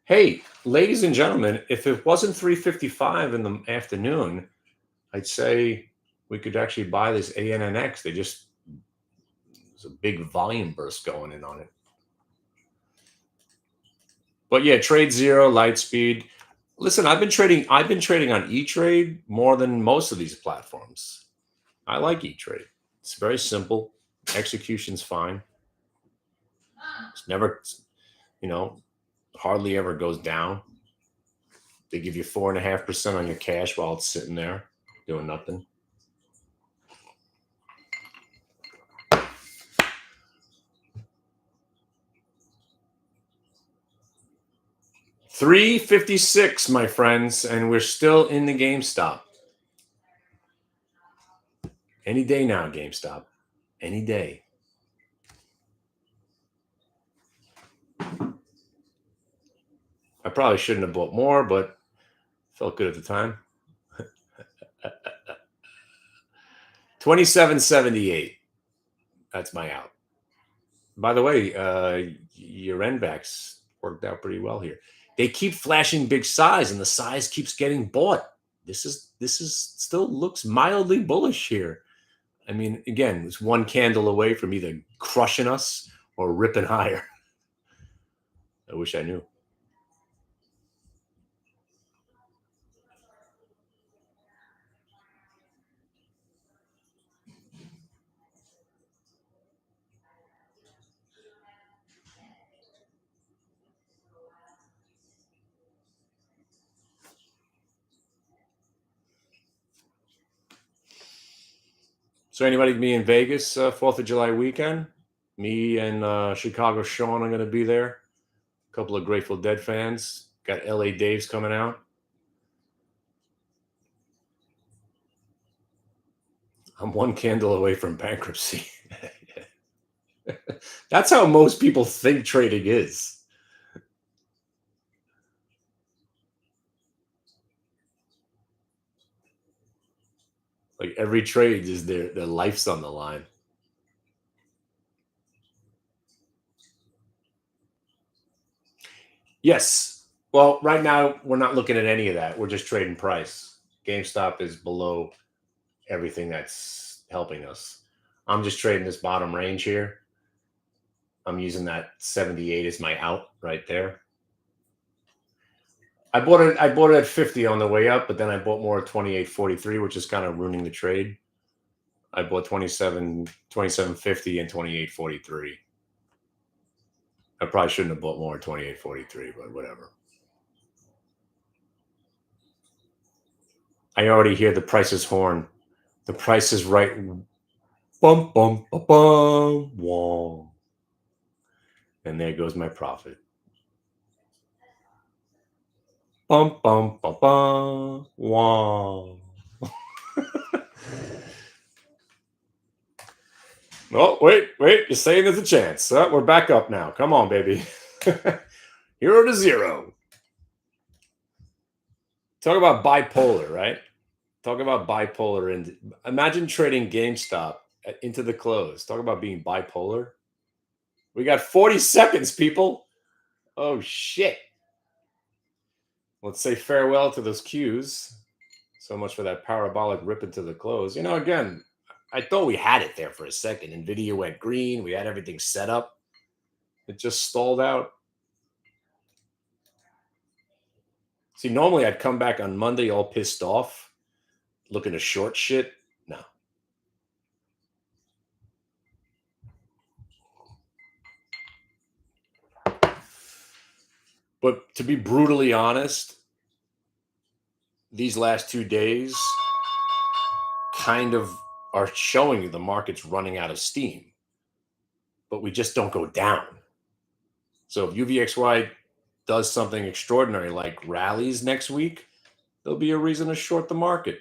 Hey, ladies and gentlemen, if it wasn't 3:55 in the afternoon, I'd say we could actually buy this ANNX. There's a big volume burst going in on it. But yeah, Trade Zero, Lightspeed. Listen, I've been trading on E-Trade more than most of these platforms. I like E-Trade. It's very simple. Execution's fine. It's never, hardly ever goes down. They give you 4.5% on your cash while it's sitting there doing nothing. $3.56, my friends, and we're still in the GameStop. Any day now, GameStop. Any day. I probably shouldn't have bought more, but felt good at the time. 27.78. That's my out. By the way, your end backs worked out pretty well here. They keep flashing big size, and the size keeps getting bought. This is still looks mildly bullish here. I mean, again, it's one candle away from either crushing us or ripping higher. I wish I knew. So anybody be in Vegas 4th of July weekend? Me and Chicago Sean are going to be there. A couple of Grateful Dead fans. Got LA Dave's coming out. I'm one candle away from bankruptcy. That's how most people think trading is. Like every trade is their life's on the line. Yes. Well, right now we're not looking at any of that. We're just trading price. GameStop is below everything that's helping us. I'm just trading this bottom range here. I'm using that 78 as my out right there. I bought it at 50 on the way up, but then I bought more at 28.43, which is kind of ruining the trade. I bought 27.50 and 28.43. I probably shouldn't have bought more at 28.43, but whatever. I already hear the Price's horn. The Price is Right. Bum, bum, bum, bum, wong. And there goes my profit. Bum, bum, bum, bum, wong. Oh, wait. You're saying there's a chance. We're back up now. Come on, baby. 0 to 0. Talk about bipolar, right? Talk about bipolar. And imagine trading GameStop into the close. Talk about being bipolar. We got 40 seconds, people. Oh, shit. Let's say farewell to those cues. So much for that parabolic rip into the close. Again, I thought we had it there for a second. NVIDIA went green. We had everything set up. It just stalled out. See, normally I'd come back on Monday all pissed off, looking to short shit. No. But to be brutally honest, these last 2 days kind of are showing you the market's running out of steam. But we just don't go down. So if UVXY does something extraordinary like rallies next week, there'll be a reason to short the market.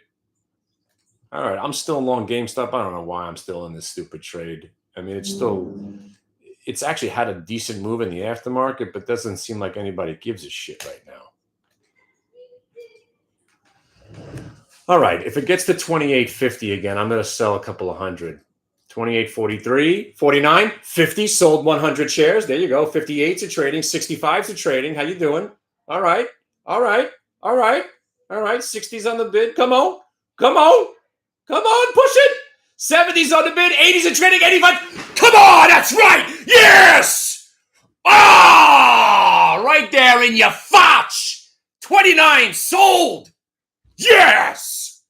All right, I'm still long GameStop. I don't know why I'm still in this stupid trade. I mean, it's actually had a decent move in the aftermarket, but doesn't seem like anybody gives a shit right now. All right, if it gets to 28.50 again, I'm going to sell a couple of hundred. 28.43, 49, 50, sold 100 shares. There you go. 58s are trading, 65s are trading. How you doing? All right. 60s on the bid. Come on, push it. 70s on the bid, 80s are trading, 85. Come on, that's right. Yes. Right there in your fotch. 29 sold. Yes.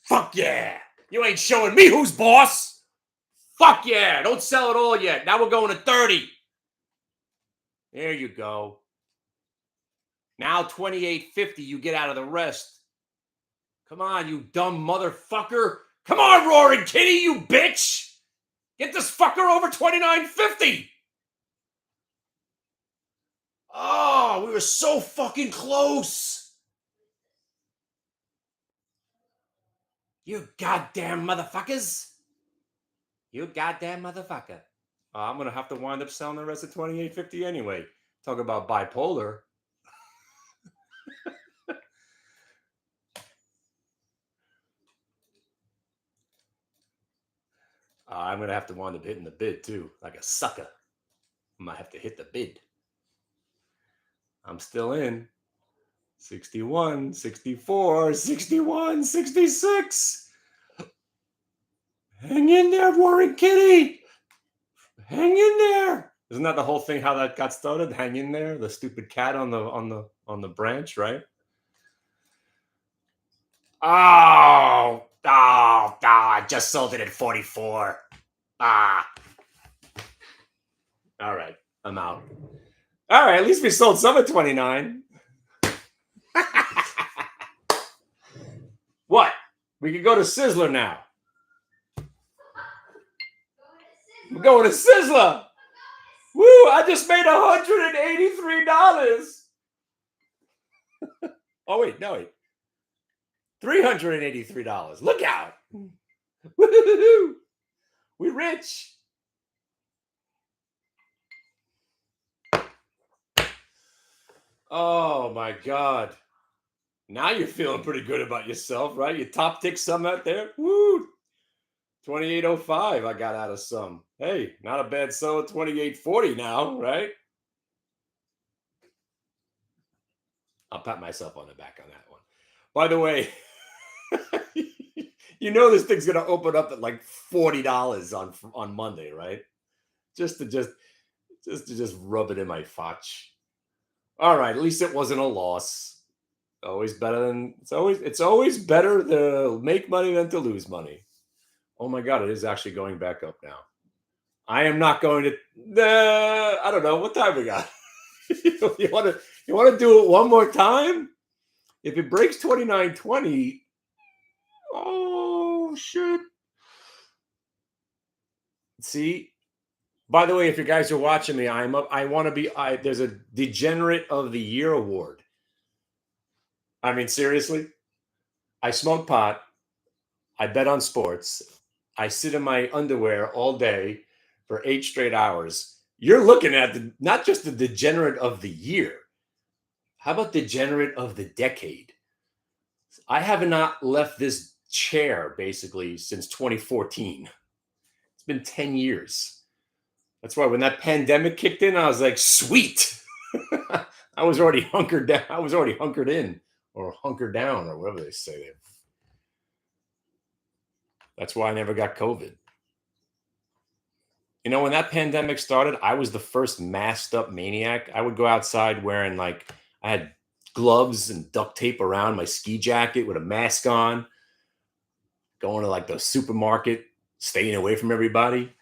Fuck yeah. You ain't showing me who's boss. Fuck yeah. Don't sell it all yet. Now we're going to 30. There you go. Now 28.50, you get out of the rest. Come on, you dumb motherfucker. Come on, Roaring Kitty, you bitch. Get this fucker over 29.50. Oh, we were so fucking close. You goddamn motherfuckers. You goddamn motherfucker. I'm going to have to wind up selling the rest of 28.50 anyway. Talk about bipolar. I'm going to have to wind up hitting the bid too, like a sucker. I might have to hit the bid. I'm still in. 61, 64, 61, 66. Hang in there, Roaring Kitty. Hang in there. Isn't that the whole thing? How that got started? Hang in there, the stupid cat on the branch, right? Oh, I just sold it at 44. Ah. All right, I'm out. All right, at least we sold some at 29. What? We could go to Sizzler now. We're going to Sizzler. Woo! I just made $183. Oh wait, no wait. $383. Look out! Woo-hoo-hoo. We rich. Oh my God. Now you're feeling pretty good about yourself, right? You top tick some out there. Woo! 28.05. I got out of some. Hey, not a bad sell at 28.40 now, right? I'll pat myself on the back on that one. By the way, you know this thing's gonna open up at like $40 on Monday, right? Just to rub it in my fotch. All right, at least it wasn't a loss. Always better than it's always better to make money than to lose money. Oh my God, it is actually going back up now. I am not going to. I don't know what time we got. you want to do it one more time? If it breaks 29.20, oh shit! See. By the way, if you guys are watching me, I'm up. I want to be. There's a Degenerate of the Year award. I mean, seriously, I smoke pot. I bet on sports. I sit in my underwear all day for 8 straight hours. You're looking at not just the Degenerate of the Year. How about Degenerate of the Decade? I have not left this chair basically since 2014. It's been 10 years. That's why when that pandemic kicked in, I was like, sweet. I was already hunkered down. I was already hunkered in or hunkered down or whatever they say. That's why I never got COVID. You know, when that pandemic started, I was the first masked up maniac. I would go outside wearing I had gloves and duct tape around my ski jacket with a mask on, going to the supermarket, staying away from everybody.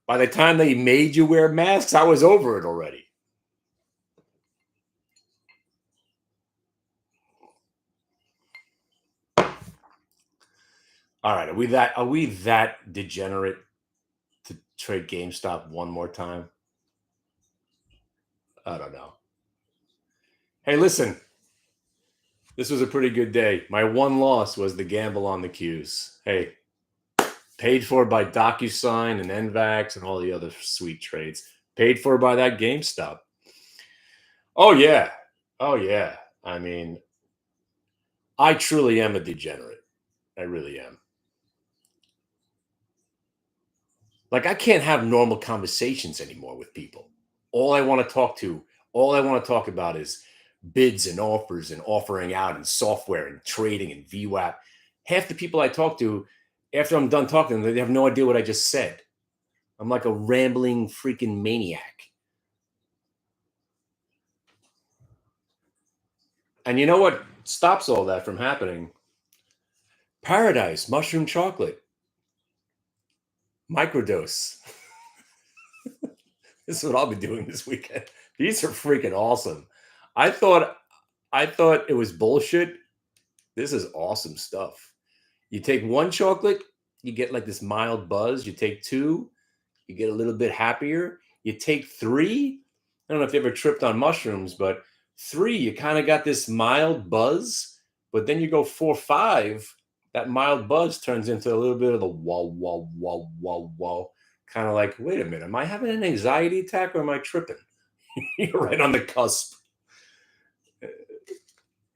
By the time they made you wear masks, I was over it already. All right, are we that degenerate to trade GameStop one more time? I don't know. Hey, listen. This was a pretty good day. My one loss was the gamble on the Qs. Hey, paid for by DocuSign and NVAX and all the other sweet trades. Paid for by that GameStop. Oh, yeah. Oh, yeah. I mean, I truly am a degenerate. I really am. I can't have normal conversations anymore with people. All I want to talk about is bids and offers and offering out and software and trading and VWAP. Half the people I talk to, after I'm done talking to them, they have no idea what I just said. I'm like a rambling freaking maniac. And you know what stops all that from happening? Paradise, mushroom chocolate, microdose. This is what I'll be doing this weekend. These are freaking awesome. I thought it was bullshit. This is awesome stuff. You take one chocolate, you get this mild buzz. You take two, you get a little bit happier. You take three, I don't know if you ever tripped on mushrooms, but three, you kind of got this mild buzz. But then you go 4, 5, that mild buzz turns into a little bit of the whoa, whoa, whoa, whoa, whoa. Kind of like, wait a minute, am I having an anxiety attack or am I tripping? You're right on the cusp.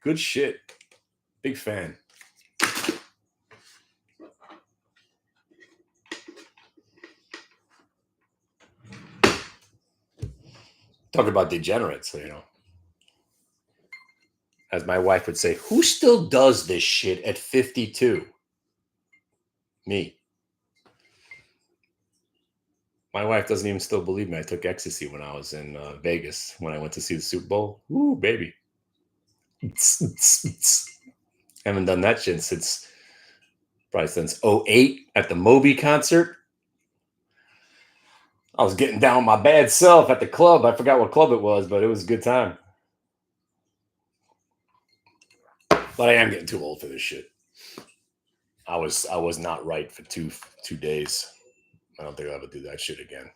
Good shit. Big fan. Talk about degenerates, As my wife would say, who still does this shit at 52? Me. My wife doesn't even still believe me. I took ecstasy when I was in Vegas when I went to see the Super Bowl. Woo, baby. Haven't done that shit since probably since 08 at the Moby concert. I was getting down my bad self at the club. I forgot what club it was, but it was a good time. But I am getting too old for this shit. I was not right for two days. I don't think I'll ever do that shit again.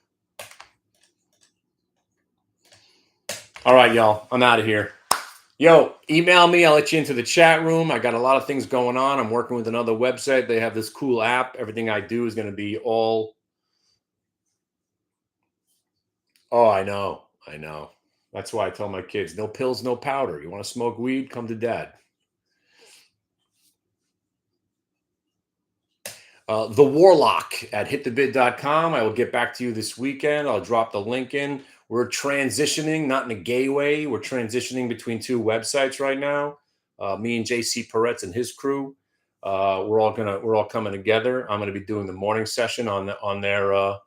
All right, y'all. I'm out of here. Yo, email me. I'll let you into the chat room. I got a lot of things going on. I'm working with another website. They have this cool app. Everything I do is going to be all. Oh, I know. That's why I tell my kids, no pills, no powder. You want to smoke weed? Come to dad. The Warlock at hitthebid.com. I will get back to you this weekend. I'll drop the link in. We're transitioning, not in a gay way. We're transitioning between two websites right now. Me and JC Peretz and his crew. We're all coming together. I'm gonna be doing the morning session on their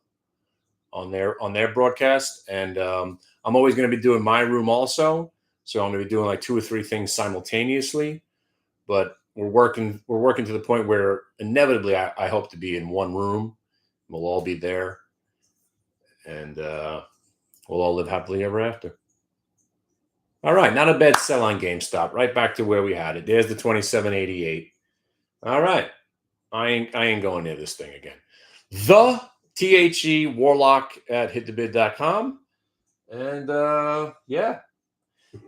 broadcast, and I'm always gonna be doing my room also. So I'm gonna be doing like 2 or 3 things simultaneously, but we're working to the point where inevitably I hope to be in one room. We'll all be there, and we'll all live happily ever after. All right, not a bad sell on GameStop. Right back to where we had it. There's the 2788. All right, I ain't going near this thing again. The THE Warlock at hitthebid.com, and yeah.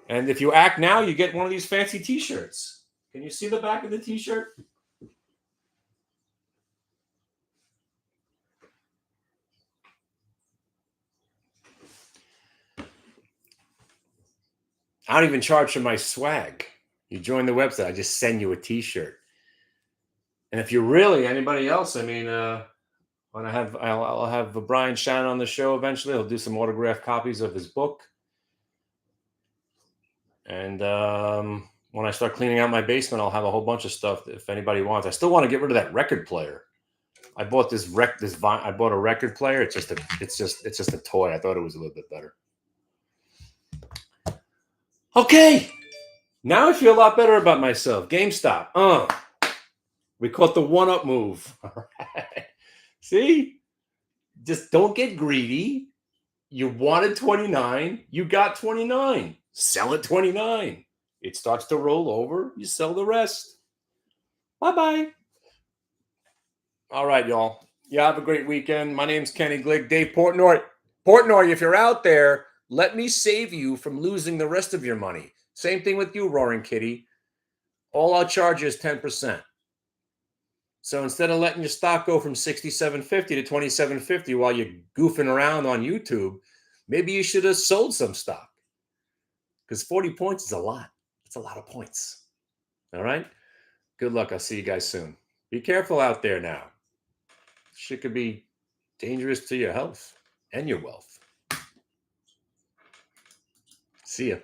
And if you act now, you get one of these fancy T-shirts. Can you see the back of the T-shirt? I don't even charge for my swag. You join the website, I just send you a T-shirt. And if you're really anybody else, I mean, when I'll have Brian Shannon on the show eventually. He'll do some autographed copies of his book. And when I start cleaning out my basement, I'll have a whole bunch of stuff if anybody wants. I still want to get rid of that record player. I bought I bought a record player. It's just a toy. I thought it was a little bit better. Okay. Now I feel a lot better about myself. GameStop. We caught the one-up move. All right. See? Just don't get greedy. You wanted 29. You got 29. Sell at 29. It starts to roll over. You sell the rest. Bye-bye. All right, y'all. You have a great weekend. My name's Kenny Glick. Dave Portnoy. Portnoy, if you're out there, let me save you from losing the rest of your money. Same thing with you, Roaring Kitty. All I'll charge you is 10%. So instead of letting your stock go from 67.50 to 27.50 while you're goofing around on YouTube, maybe you should have sold some stock. Because 40 points is a lot. It's a lot of points. All right? Good luck. I'll see you guys soon. Be careful out there now. Shit could be dangerous to your health and your wealth. See ya.